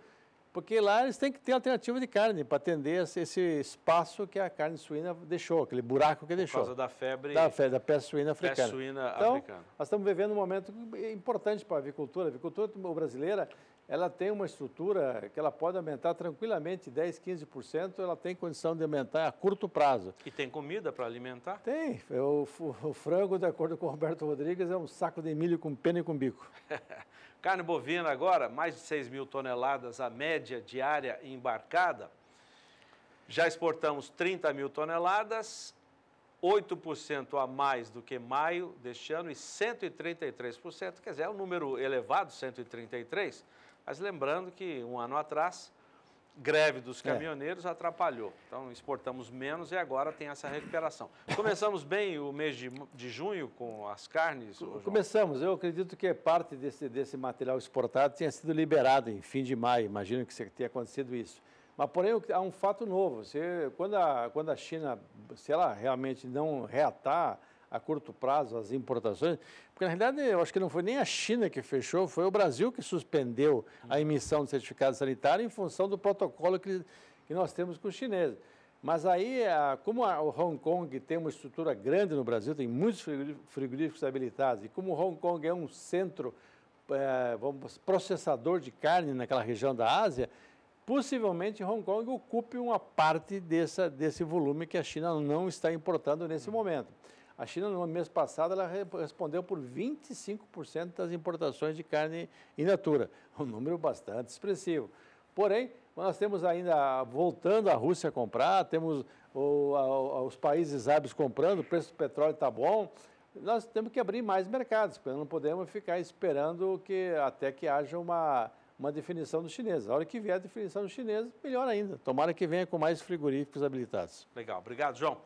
porque lá eles têm que ter alternativa de carne para atender esse espaço que a carne suína deixou, aquele buraco que deixou. Por causa da febre... Da peste suína africana. Peste suína então, africana. Nós estamos vivendo um momento importante para a avicultura. A avicultura brasileira, ela tem uma estrutura que ela pode aumentar tranquilamente 10%, 15%, ela tem condição de aumentar a curto prazo. E tem comida para alimentar? Tem. O frango, de acordo com o Roberto Rodrigues, é um saco de milho com pena e com bico. Carne bovina agora, mais de 6 mil toneladas a média diária embarcada. Já exportamos 30 mil toneladas, 8% a mais do que maio deste ano e 133%, quer dizer, é um número elevado, 133%, mas lembrando que um ano atrás, greve dos caminhoneiros atrapalhou. Então, exportamos menos e agora tem essa recuperação. Começamos bem o mês de junho com as carnes? Começamos. Eu acredito que parte desse material exportado tinha sido liberado em fim de maio. Imagino que tenha acontecido isso. Mas, porém, há um fato novo. Quando a China, se ela realmente não reatar a curto prazo as importações, porque na realidade eu acho que não foi nem a China que fechou, foi o Brasil que suspendeu a emissão de certificado sanitário em função do protocolo que nós temos com os chineses. Mas aí, como o Hong Kong tem uma estrutura grande no Brasil, tem muitos frigoríficos habilitados, e como o Hong Kong é um centro processador de carne naquela região da Ásia, possivelmente Hong Kong ocupe uma parte desse volume que a China não está importando nesse momento. A China, no mês passado, ela respondeu por 25% das importações de carne in natura, um número bastante expressivo. Porém, nós temos ainda, voltando a Rússia a comprar, temos os países árabes comprando, o preço do petróleo está bom, nós temos que abrir mais mercados, porque não podemos ficar esperando até que haja uma definição dos chineses. A hora que vier a definição dos chineses, melhor ainda. Tomara que venha com mais frigoríficos habilitados. Legal, obrigado, João.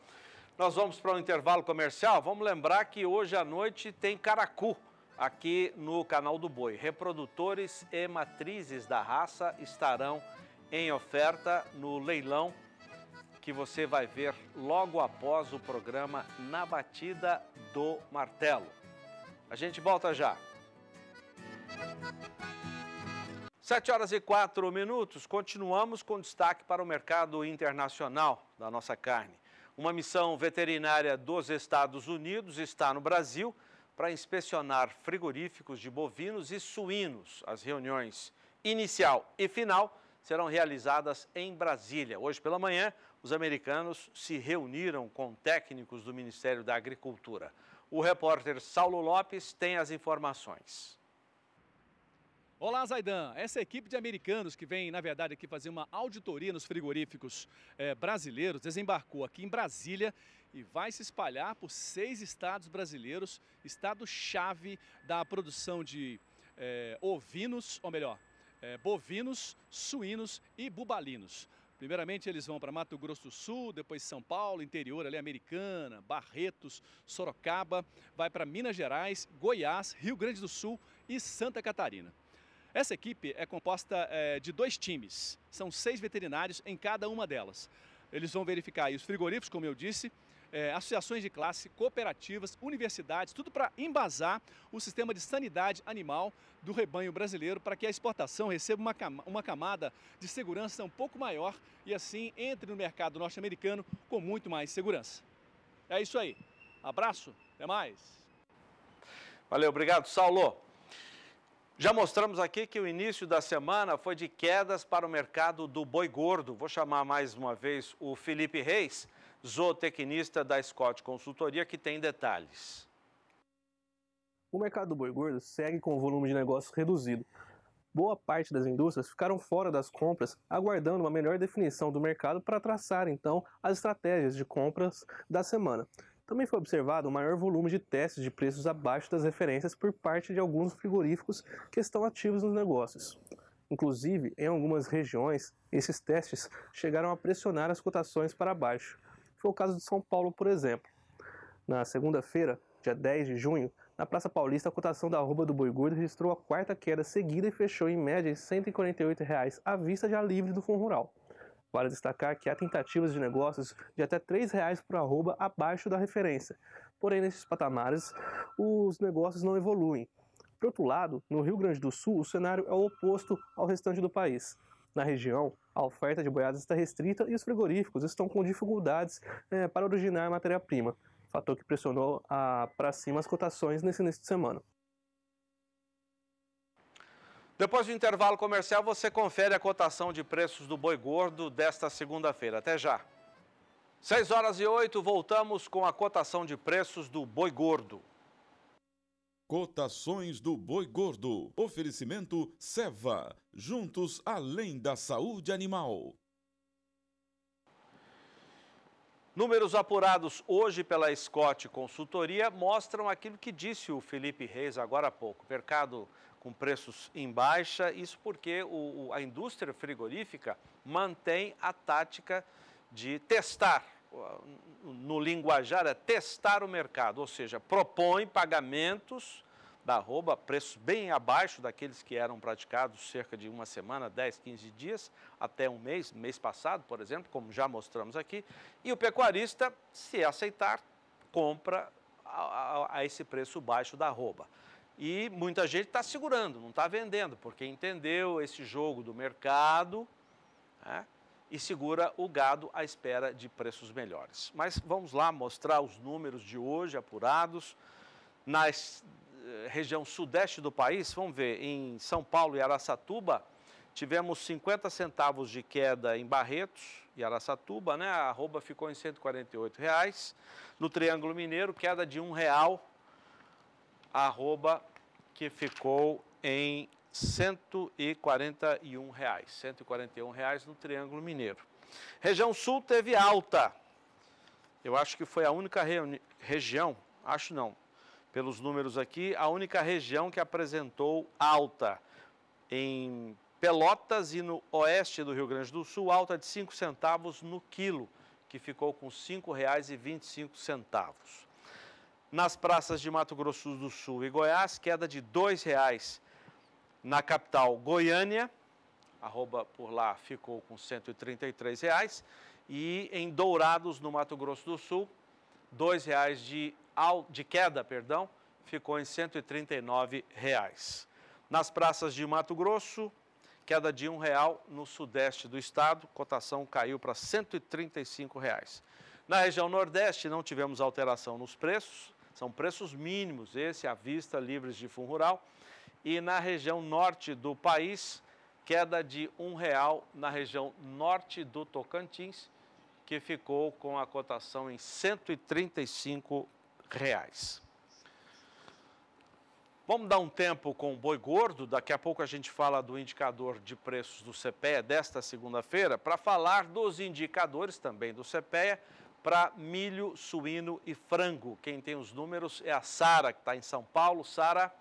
Nós vamos para um intervalo comercial. Vamos lembrar que hoje à noite tem caracu aqui no Canal do Boi. Reprodutores e matrizes da raça estarão em oferta no leilão que você vai ver logo após o programa Na Batida do Martelo. A gente volta já. 7h04. Continuamos com destaque para o mercado internacional da nossa carne. Uma missão veterinária dos Estados Unidos está no Brasil para inspecionar frigoríficos de bovinos e suínos. As reuniões inicial e final serão realizadas em Brasília. Hoje pela manhã, os americanos se reuniram com técnicos do Ministério da Agricultura. O repórter Saulo Lopes tem as informações. Olá, Zaidan. Essa equipe de americanos que vem, na verdade, aqui fazer uma auditoria nos frigoríficos brasileiros, desembarcou aqui em Brasília e vai se espalhar por 6 estados brasileiros, estado-chave da produção de ovinos, ou melhor, bovinos, suínos e bubalinos. Primeiramente eles vão para Mato Grosso do Sul, depois São Paulo, interior ali, Americana, Barretos, Sorocaba, vai para Minas Gerais, Goiás, Rio Grande do Sul e Santa Catarina. Essa equipe é composta de 2 times, são 6 veterinários em cada uma delas. Eles vão verificar aí os frigoríficos, como eu disse, associações de classe, cooperativas, universidades, tudo para embasar o sistema de sanidade animal do rebanho brasileiro para que a exportação receba uma camada de segurança um pouco maior e assim entre no mercado norte-americano com muito mais segurança. É isso aí. Abraço, até mais. Valeu, obrigado, Saulo. Já mostramos aqui que o início da semana foi de quedas para o mercado do boi gordo. Vou chamar mais uma vez o Felipe Reis, zootecnista da Scott Consultoria, que tem detalhes. O mercado do boi gordo segue com o volume de negócios reduzido. Boa parte das indústrias ficaram fora das compras, aguardando uma melhor definição do mercado para traçar, então, as estratégias de compras da semana. Também foi observado um maior volume de testes de preços abaixo das referências por parte de alguns frigoríficos que estão ativos nos negócios. Inclusive, em algumas regiões, esses testes chegaram a pressionar as cotações para baixo. Foi o caso de São Paulo, por exemplo. Na segunda-feira, dia 10 de junho, na Praça Paulista, a cotação da arroba do boi gordo registrou a 4ª queda seguida e fechou em média em R$ 148,00 à vista já livre do fundo rural. Vale destacar que há tentativas de negócios de até R$ 3,00 por arroba abaixo da referência. Porém, nesses patamares, os negócios não evoluem. Por outro lado, no Rio Grande do Sul, o cenário é o oposto ao restante do país. Na região, a oferta de boiadas está restrita e os frigoríficos estão com dificuldades para originar matéria-prima, fator que pressionou para cima as cotações nesse início de semana. Depois do intervalo comercial, você confere a cotação de preços do boi gordo desta segunda-feira. Até já. 6h08, voltamos com a cotação de preços do boi gordo. Cotações do boi gordo. Oferecimento Seva. Juntos além da saúde animal. Números apurados hoje pela Scott Consultoria mostram aquilo que disse o Felipe Reis agora há pouco. Mercado com preços em baixa, isso porque a indústria frigorífica mantém a tática de testar. No linguajar é testar o mercado, ou seja, propõe pagamentos da arroba, preços bem abaixo daqueles que eram praticados cerca de uma semana, 10, 15 dias, até um mês passado, por exemplo, como já mostramos aqui, e o pecuarista, se aceitar, compra a esse preço baixo da arroba. E muita gente está segurando, não está vendendo, porque entendeu esse jogo do mercado, né? E segura o gado à espera de preços melhores. Mas vamos lá mostrar os números de hoje apurados. Na região sudeste do país, vamos ver, em São Paulo e Araçatuba, tivemos 50 centavos de queda em Barretos e Araçatuba, né? A arroba ficou em R$ 148,00. No Triângulo Mineiro, queda de R$1, a arroba que ficou em R$ 141,00. R$ 141,00 no Triângulo Mineiro. Região Sul teve alta. Eu acho que foi a única região, acho não, pelos números aqui, a única região que apresentou alta. Em Pelotas e no oeste do Rio Grande do Sul, alta de 5 centavos no quilo, que ficou com R$ 5,25. Nas praças de Mato Grosso do Sul e Goiás, queda de R$ 2,00. Na capital Goiânia, a arroba por lá ficou com R$ 133,00. E em Dourados, no Mato Grosso do Sul, R$ 2,00 de queda, ficou em R$ 139,00. Nas praças de Mato Grosso, queda de R$1 no sudeste do estado, cotação caiu para R$ 135. Na região nordeste não tivemos alteração nos preços, são preços mínimos, esse à vista, livres de fundo rural. E na região norte do país, queda de R$1 na região norte do Tocantins, que ficou com a cotação em R$ 135. Vamos dar um tempo com o boi gordo, daqui a pouco a gente fala do indicador de preços do CPEA desta segunda-feira, para falar dos indicadores também do CPEA para milho, suíno e frango. Quem tem os números é a Sara, que está em São Paulo. Sara.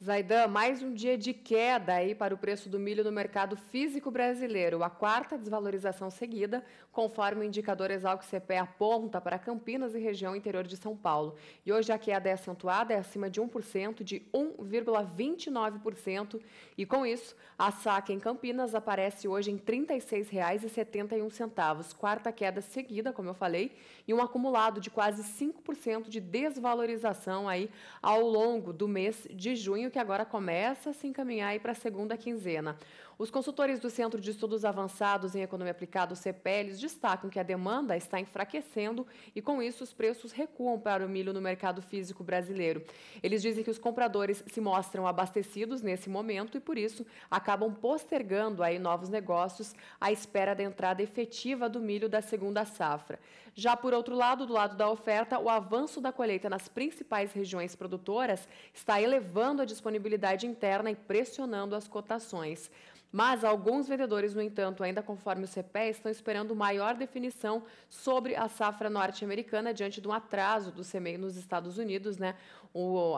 Zaidan, mais um dia de queda aí para o preço do milho no mercado físico brasileiro. A quarta desvalorização seguida, conforme o indicador Exalc-CPEA aponta para Campinas e região interior de São Paulo. E hoje a queda é acentuada, é acima de 1%, de 1,29%. E com isso, a saca em Campinas aparece hoje em R$ 36,71. Quarta queda seguida, como eu falei, e um acumulado de quase 5% de desvalorização aí ao longo do mês de junho, que agora começa a se encaminhar aí para a segunda quinzena. Os consultores do Centro de Estudos Avançados em Economia Aplicada, o CEPELES, destacam que a demanda está enfraquecendo e, com isso, os preços recuam para o milho no mercado físico brasileiro. Eles dizem que os compradores se mostram abastecidos nesse momento e, por isso, acabam postergando aí novos negócios à espera da entrada efetiva do milho da segunda safra. Já por outro lado, do lado da oferta, o avanço da colheita nas principais regiões produtoras está elevando a disponibilidade interna e pressionando as cotações. Mas alguns vendedores, no entanto, ainda conforme o CPEA, estão esperando maior definição sobre a safra norte-americana diante de um atraso do semeio nos Estados Unidos, né? O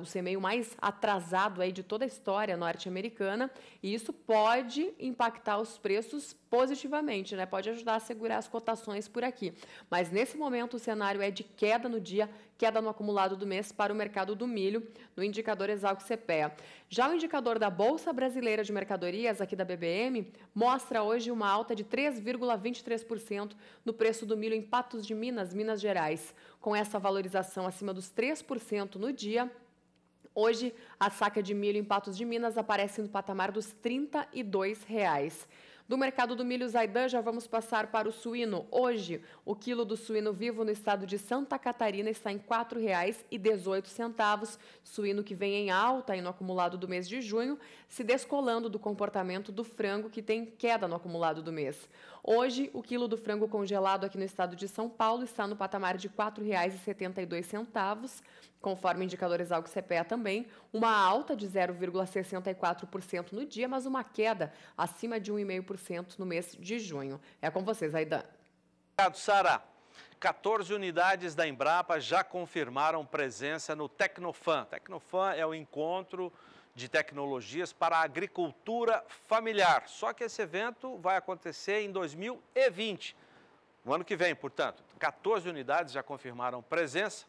semeio mais atrasado aí de toda a história norte-americana, e isso pode impactar os preços positivamente, né? Pode ajudar a segurar as cotações por aqui. Mas nesse momento o cenário é de queda no dia, queda no acumulado do mês para o mercado do milho, no indicador Exalc-CPEA. Já o indicador da Bolsa Brasileira de Mercadorias, aqui da BBM, mostra hoje uma alta de 3,23% no preço do milho em Patos de Minas, Minas Gerais. Com essa valorização acima dos 3% no dia, hoje a saca de milho em Patos de Minas aparece no patamar dos R$ 32. Do mercado do milho, Zaidan, já vamos passar para o suíno. Hoje, o quilo do suíno vivo no estado de Santa Catarina está em R$ 4,18. Suíno que vem em alta aí no acumulado do mês de junho, se descolando do comportamento do frango, que tem queda no acumulado do mês. Hoje, o quilo do frango congelado aqui no estado de São Paulo está no patamar de R$ 4,72. Conforme o indicador Exalc-CPEA também, uma alta de 0,64% no dia, mas uma queda acima de 1,5% no mês de junho. É com vocês, Aidan. Obrigado, Sara. 14 unidades da Embrapa já confirmaram presença no Tecnofan. Tecnofan é o encontro de tecnologias para a agricultura familiar. Só que esse evento vai acontecer em 2020, no ano que vem, portanto. 14 unidades já confirmaram presença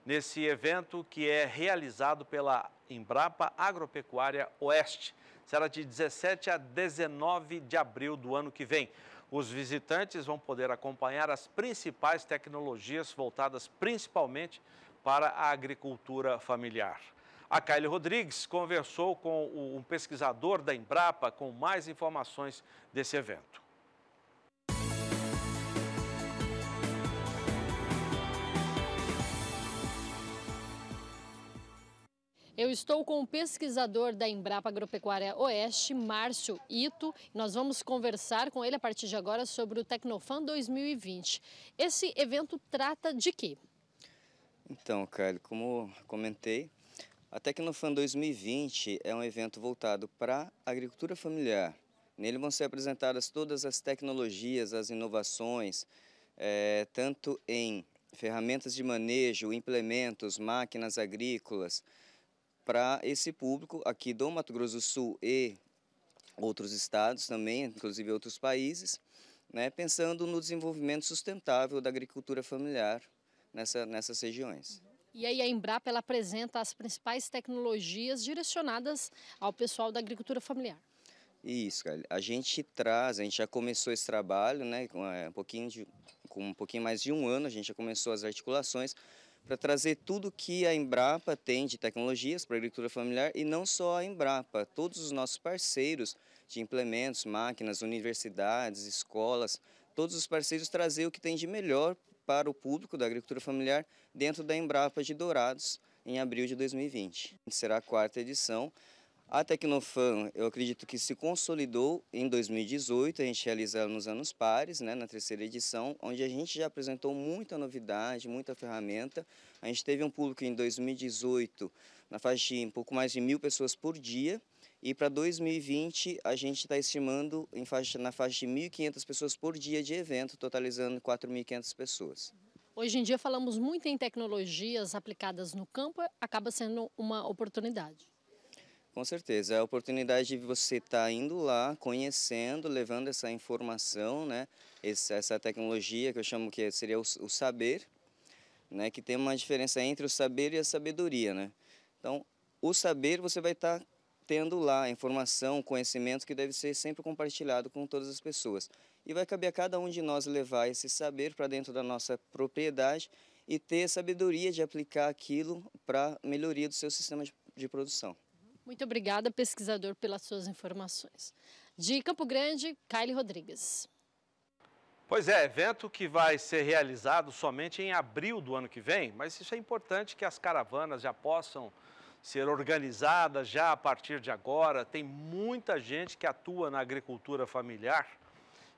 nesse evento que é realizado pela Embrapa Agropecuária Oeste. Será de 17 a 19 de abril do ano que vem. Os visitantes vão poder acompanhar as principais tecnologias voltadas principalmente para a agricultura familiar. A Kylie Rodrigues conversou com um pesquisador da Embrapa com mais informações desse evento. Eu estou com o pesquisador da Embrapa Agropecuária Oeste, Márcio Ito. Nós vamos conversar com ele a partir de agora sobre o Tecnofan 2020. Esse evento trata de quê? Então, Kylie, como comentei, a Tecnofan 2020 é um evento voltado para a agricultura familiar. Nele vão ser apresentadas todas as tecnologias, as inovações, tanto em ferramentas de manejo, implementos, máquinas agrícolas, para esse público aqui do Mato Grosso do Sul e outros estados também, inclusive outros países, né, pensando no desenvolvimento sustentável da agricultura familiar nessas regiões. E aí a Embrapa ela apresenta as principais tecnologias direcionadas ao pessoal da agricultura familiar. Isso, cara. A gente já começou esse trabalho, né, com um pouquinho mais de um ano, a gente já começou as articulações para trazer tudo que a Embrapa tem de tecnologias para a agricultura familiar, e não só a Embrapa, todos os nossos parceiros de implementos, máquinas, universidades, escolas, todos os parceiros trazer o que tem de melhor para o público da agricultura familiar dentro da Embrapa de Dourados, em abril de 2020. Será a 4ª edição. A Tecnofan, eu acredito que se consolidou em 2018, a gente realiza ela nos anos pares, né, na 3ª edição, onde a gente já apresentou muita novidade, muita ferramenta. A gente teve um público em 2018 na faixa de um pouco mais de 1.000 pessoas por dia, e para 2020 a gente está estimando na faixa de 1.500 pessoas por dia de evento, totalizando 4.500 pessoas. Hoje em dia falamos muito em tecnologias aplicadas no campo, acaba sendo uma oportunidade. Com certeza, é a oportunidade de você estar indo lá, conhecendo, levando essa informação, né? Essa tecnologia que eu chamo que seria o saber, né? Que tem uma diferença entre o saber e a sabedoria, né? Então, o saber você vai estar tendo lá, a informação, o conhecimento que deve ser sempre compartilhado com todas as pessoas. E vai caber a cada um de nós levar esse saber para dentro da nossa propriedade e ter a sabedoria de aplicar aquilo para a melhoria do seu sistema de produção. Muito obrigada, pesquisador, pelas suas informações. De Campo Grande, Kylie Rodrigues. Pois é, evento que vai ser realizado somente em abril do ano que vem, mas isso é importante que as caravanas já possam ser organizadas já a partir de agora. Tem muita gente que atua na agricultura familiar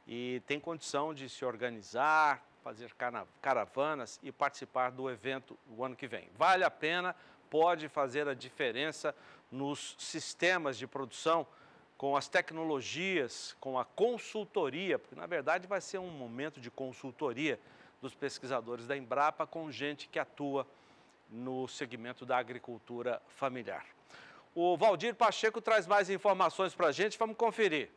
e tem condição de se organizar, fazer caravanas e participar do evento o ano que vem. Vale a pena, pode fazer a diferença nos sistemas de produção, com as tecnologias, com a consultoria, porque na verdade vai ser um momento de consultoria dos pesquisadores da Embrapa com gente que atua no segmento da agricultura familiar. O Valdir Pacheco traz mais informações para a gente, vamos conferir.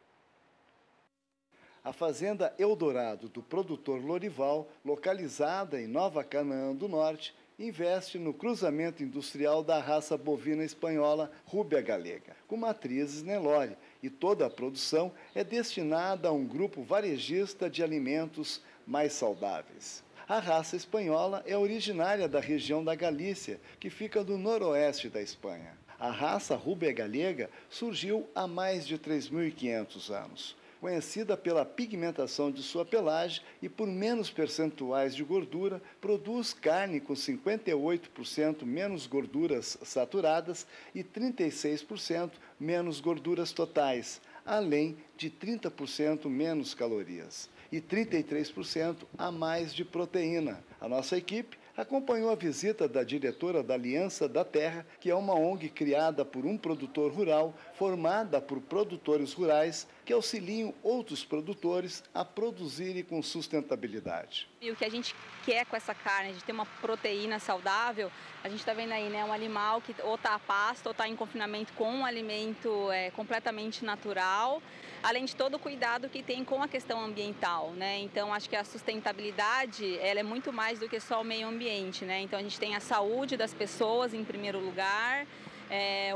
A fazenda Eldorado do produtor Lorival, localizada em Nova Canaã do Norte, investe no cruzamento industrial da raça bovina espanhola Rúbia Galega, com matrizes Nelore, e toda a produção é destinada a um grupo varejista de alimentos mais saudáveis. A raça espanhola é originária da região da Galícia, que fica no noroeste da Espanha. A raça Rúbia Galega surgiu há mais de 3.500 anos. Conhecida pela pigmentação de sua pelagem e por menos percentuais de gordura, produz carne com 58% menos gorduras saturadas e 36% menos gorduras totais, além de 30% menos calorias e 33% a mais de proteína. A nossa equipe acompanhou a visita da diretora da Aliança da Terra, que é uma ONG criada por um produtor rural, formada por produtores rurais, que auxiliam outros produtores a produzirem com sustentabilidade. E o que a gente quer com essa carne, de ter uma proteína saudável, a gente está vendo aí, né, um animal que ou está a pasto ou está em confinamento com um alimento completamente natural, além de todo o cuidado que tem com a questão ambiental, né? Então, acho que a sustentabilidade, ela é muito mais do que só o meio ambiente, né? Então, a gente tem a saúde das pessoas em primeiro lugar,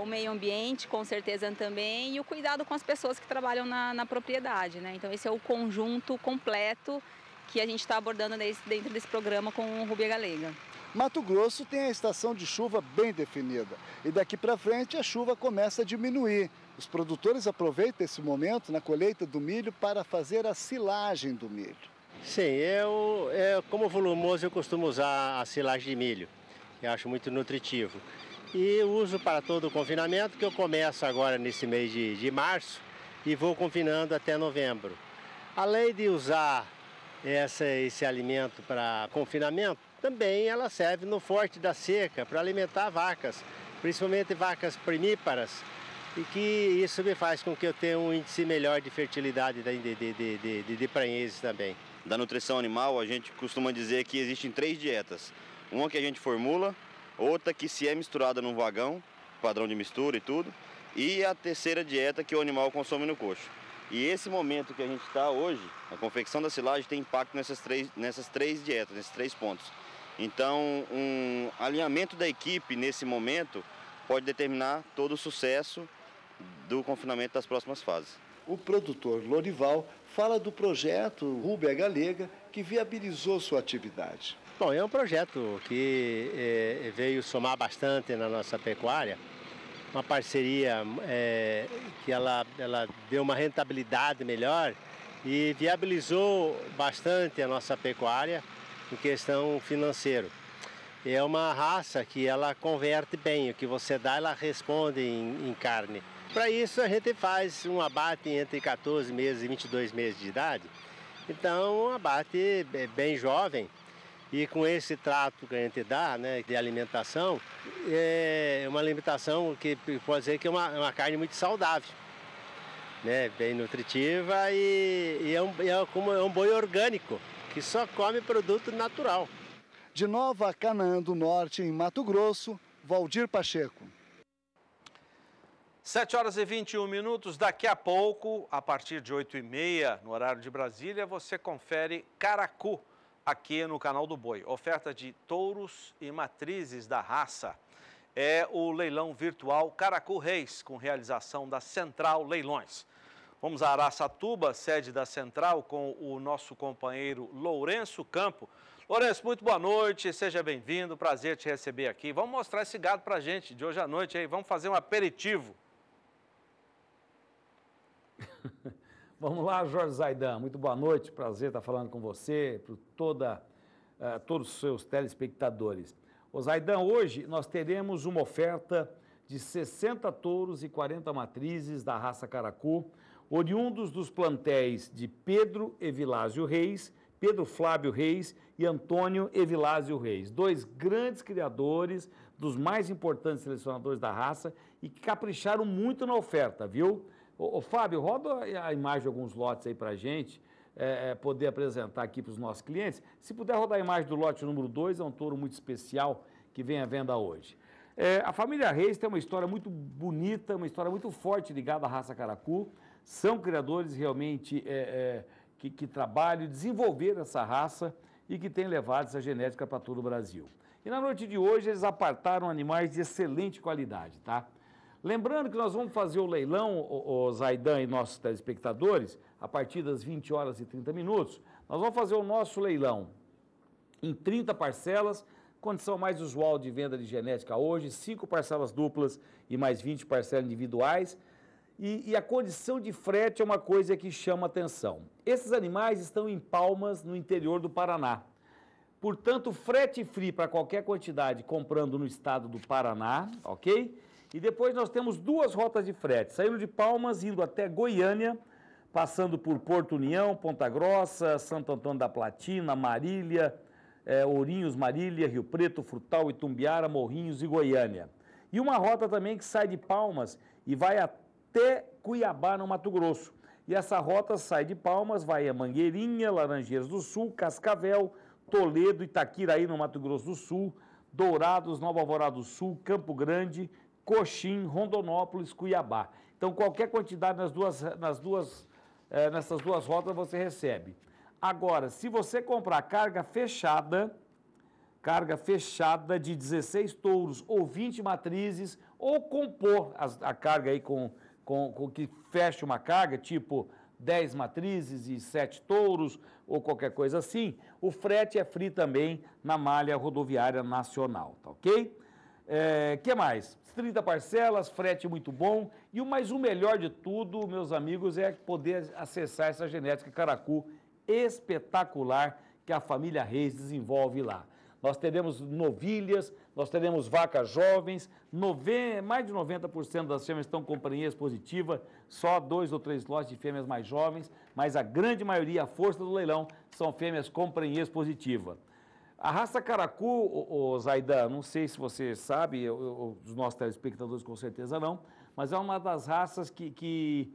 o meio ambiente, com certeza, também, e o cuidado com as pessoas que trabalham na propriedade, né? Então, esse é o conjunto completo que a gente está abordando dentro desse programa com o Rúbia Galega. Mato Grosso tem a estação de chuva bem definida e daqui para frente a chuva começa a diminuir. Os produtores aproveitam esse momento na colheita do milho para fazer a silagem do milho. Sim, como volumoso eu costumo usar a silagem de milho, que eu acho muito nutritivo. E uso para todo o confinamento, que eu começo agora nesse mês de março e vou confinando até novembro. Além de usar esse alimento para confinamento, também ela serve no forte da seca para alimentar vacas, principalmente vacas primíparas, e que isso me faz com que eu tenha um índice melhor de fertilidade de prenhez também. Da nutrição animal, a gente costuma dizer que existem 3 dietas. Uma que a gente formula, outra que se é misturada num vagão, padrão de mistura e tudo, e a terceira dieta que o animal consome no coxo. E esse momento que a gente está hoje, a confecção da silagem tem impacto nessas três dietas, nesses 3 pontos. Então, um alinhamento da equipe nesse momento pode determinar todo o sucesso do confinamento das próximas fases. O produtor Lorival fala do projeto Rúbia Galega, que viabilizou sua atividade. Bom, é um projeto que veio somar bastante na nossa pecuária, uma parceria que ela deu uma rentabilidade melhor e viabilizou bastante a nossa pecuária em questão financeira. É uma raça que ela converte bem, o que você dá ela responde em carne. Para isso a gente faz um abate entre 14 meses e 22 meses de idade, então um abate bem jovem. E com esse trato que a gente dá, né, de alimentação, é uma alimentação que pode dizer que é uma carne muito saudável, né, bem nutritiva e é um boi orgânico, que só come produto natural. De Nova Canaã do Norte, em Mato Grosso, Valdir Pacheco. 7 horas e 21 minutos, daqui a pouco, a partir de 8h30, no horário de Brasília, você confere Caracu, aqui no Canal do Boi. Oferta de touros e matrizes da raça. É o leilão virtual Caracu Reis, com realização da Central Leilões. Vamos a Araçatuba, sede da Central, com o nosso companheiro Lourenço Campo. Lourenço, muito boa noite, seja bem-vindo, prazer te receber aqui. Vamos mostrar esse gado pra gente de hoje à noite aí, vamos fazer um aperitivo. Vamos lá, Jorge Zaidan, muito boa noite, prazer estar falando com você, para todos os seus telespectadores. Ô Zaidan, hoje nós teremos uma oferta de 60 touros e 40 matrizes da raça Caracu, oriundos dos plantéis de Pedro Evilásio Reis, Pedro Flávio Reis e Antônio Evilásio Reis, dois grandes criadores, dos mais importantes selecionadores da raça e que capricharam muito na oferta, viu? Ô Fábio, roda a imagem de alguns lotes aí para a gente, poder apresentar aqui para os nossos clientes. Se puder rodar a imagem do lote número 2, é um touro muito especial que vem à venda hoje. A família Reis tem uma história muito bonita, uma história muito forte ligada à raça Caracu. São criadores realmente que trabalham e desenvolveram essa raça e que têm levado essa genética para todo o Brasil. E na noite de hoje eles apartaram animais de excelente qualidade, tá? Lembrando que nós vamos fazer o leilão, o Zaidan e nossos telespectadores, a partir das 20 horas e 30 minutos, nós vamos fazer o nosso leilão em 30 parcelas, condição mais usual de venda de genética hoje, 5 parcelas duplas e mais 20 parcelas individuais. E a condição de frete é uma coisa que chama atenção. Esses animais estão em Palmas, no interior do Paraná. Portanto, frete free para qualquer quantidade comprando no estado do Paraná, ok? E depois nós temos duas rotas de frete, saindo de Palmas, indo até Goiânia, passando por Porto União, Ponta Grossa, Santo Antônio da Platina, Marília, Ourinhos, Marília, Rio Preto, Frutal, Itumbiara, Morrinhos e Goiânia. E uma rota também que sai de Palmas e vai até Cuiabá, no Mato Grosso. E essa rota sai de Palmas, vai a Mangueirinha, Laranjeiras do Sul, Cascavel, Toledo, Itaquiraí, no Mato Grosso do Sul, Dourados, Nova Alvorada do Sul, Campo Grande, Coxim, Rondonópolis, Cuiabá. Então, qualquer quantidade nessas duas rotas você recebe. Agora, se você comprar carga fechada de 16 touros ou 20 matrizes, ou compor a carga aí com que feche uma carga, tipo 10 matrizes e 7 touros, ou qualquer coisa assim, o frete é free também na malha rodoviária nacional, tá ok? Que mais? 30 parcelas, frete muito bom. Mas o melhor de tudo, meus amigos, é poder acessar essa genética Caracu espetacular que a família Reis desenvolve lá. Nós teremos novilhas, nós teremos vacas jovens, mais de 90% das fêmeas estão com prenhez positiva, só 2 ou 3 lotes de fêmeas mais jovens, mas a grande maioria, a força do leilão, são fêmeas com prenhez positiva. A raça Caracu, Zaidan, não sei se você sabe, os nossos telespectadores com certeza não, mas é uma das raças que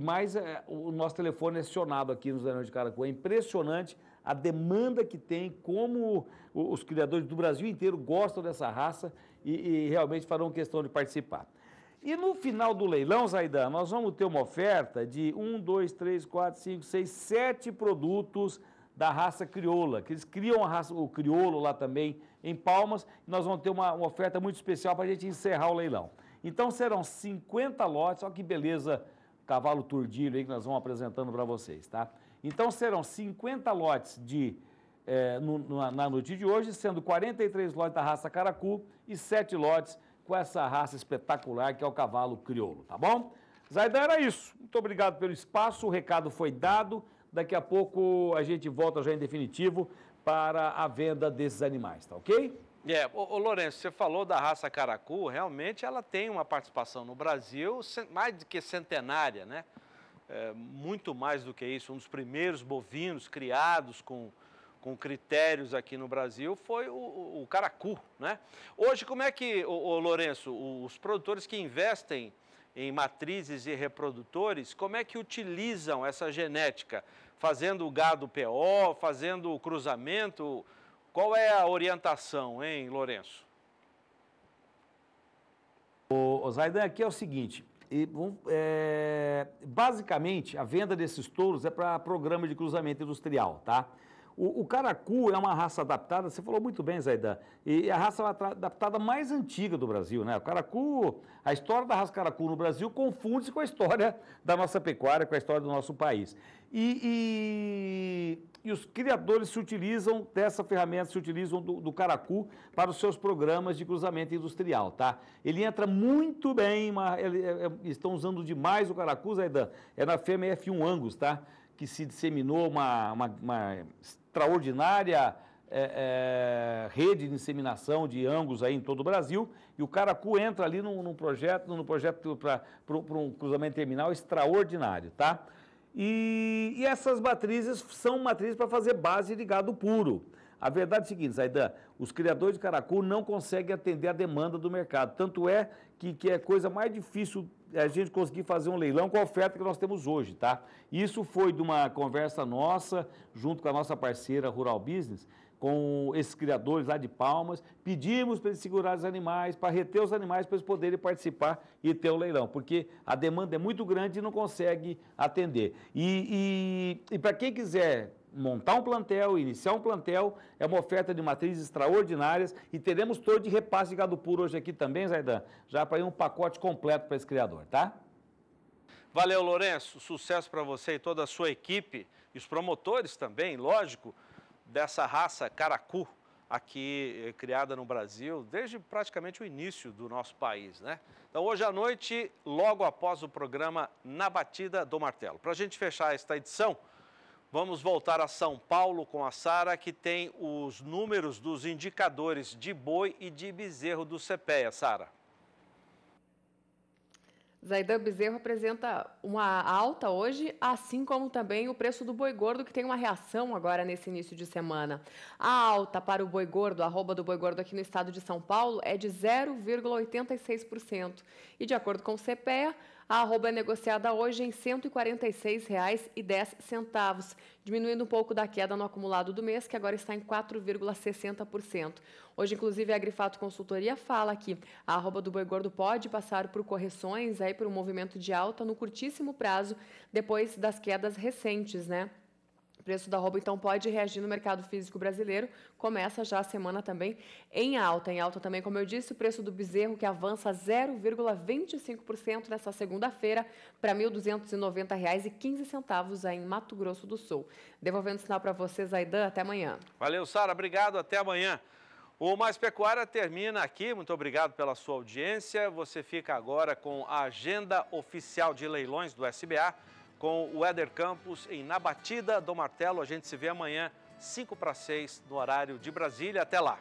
mais o nosso telefone é acionado aqui nos leilões de Caracu. É impressionante a demanda que tem, como os criadores do Brasil inteiro gostam dessa raça e realmente farão questão de participar. E no final do leilão, Zaidan, nós vamos ter uma oferta de 1, 2, 3, 4, 5, 6, 7 produtos da raça crioula, que eles criam o crioulo lá também em Palmas, e nós vamos ter uma oferta muito especial para a gente encerrar o leilão. Então serão 50 lotes, olha que beleza, cavalo turdilho aí que nós vamos apresentando para vocês, tá? Então serão 50 lotes de na noite de hoje, sendo 43 lotes da raça Caracu e 7 lotes com essa raça espetacular que é o cavalo crioulo, tá bom? Zaidan, era isso. Muito obrigado pelo espaço, o recado foi dado. Daqui a pouco a gente volta já em definitivo para a venda desses animais, tá ok? Ô Lourenço, você falou da raça Caracu, realmente ela tem uma participação no Brasil mais do que centenária, né? Muito mais do que isso, um dos primeiros bovinos criados com critérios aqui no Brasil foi o Caracu, né? Hoje, como é que, Lourenço, os produtores que investem em matrizes e reprodutores, como é que utilizam essa genética? Fazendo o gado PO, fazendo o cruzamento? Qual é a orientação, hein, Lourenço? O Zaidan, aqui é o seguinte, basicamente a venda desses touros é para programa de cruzamento industrial, tá? O Caracu é uma raça adaptada, você falou muito bem, Zaidan, e a raça adaptada mais antiga do Brasil, né? O Caracu, a história da raça Caracu no Brasil confunde-se com a história da nossa pecuária, com a história do nosso país. E os criadores se utilizam dessa ferramenta, se utilizam do Caracu para os seus programas de cruzamento industrial, tá? Ele entra muito bem, estão usando demais o Caracu, Zaidan, é na fêmea F1 Angus, tá? Que se disseminou uma extraordinária rede de inseminação de Angus aí em todo o Brasil, e o Caracu entra ali num projeto para um cruzamento terminal extraordinário, tá? E essas matrizes são matrizes para fazer base de gado puro. A verdade é a seguinte, Zaidan, os criadores de Caracu não conseguem atender a demanda do mercado, tanto é que é coisa mais difícil a gente conseguir fazer um leilão com a oferta que nós temos hoje, tá? Isso foi de uma conversa nossa, junto com a nossa parceira Rural Business, com esses criadores lá de Palmas, pedimos para eles segurar os animais, para reter os animais, para eles poderem participar e ter o leilão, porque a demanda é muito grande e não consegue atender. E para quem quiser montar um plantel, iniciar um plantel, é uma oferta de matrizes extraordinárias e teremos touro de repasse de gado puro hoje aqui também, Zaidan, já para ir um pacote completo para esse criador, tá? Valeu, Lourenço, sucesso para você e toda a sua equipe e os promotores também, lógico, dessa raça Caracu aqui criada no Brasil desde praticamente o início do nosso país, né? Então hoje à noite, logo após o programa Na Batida do Martelo. Para a gente fechar esta edição, vamos voltar a São Paulo com a Sara, que tem os números dos indicadores de boi e de bezerro do CPEA. Sara. Zaidan, bezerro apresenta uma alta hoje, assim como também o preço do boi gordo, que tem uma reação agora nesse início de semana. A alta para o boi gordo, a arroba do boi gordo aqui no estado de São Paulo, é de 0,86%. E de acordo com o CPEA, a arroba é negociada hoje em R$ 146,10, diminuindo um pouco da queda no acumulado do mês, que agora está em 4,60%. Hoje, inclusive, a Agrifato Consultoria fala que a arroba do boi gordo pode passar por correções, por um movimento de alta no curtíssimo prazo, depois das quedas recentes, né? O preço da arroba, então, pode reagir no mercado físico brasileiro. Começa já a semana também em alta. Em alta também, como eu disse, o preço do bezerro, que avança 0,25% nessa segunda-feira para R$ 1.290,15 aí em Mato Grosso do Sul. Devolvendo o sinal para vocês, Zaidan. Até amanhã. Valeu, Sara. Obrigado. Até amanhã. O Mais Pecuária termina aqui. Muito obrigado pela sua audiência. Você fica agora com a agenda oficial de leilões do SBA, com o Éder Campos em Na Batida do Martelo. A gente se vê amanhã, 5 para 6, no horário de Brasília. Até lá.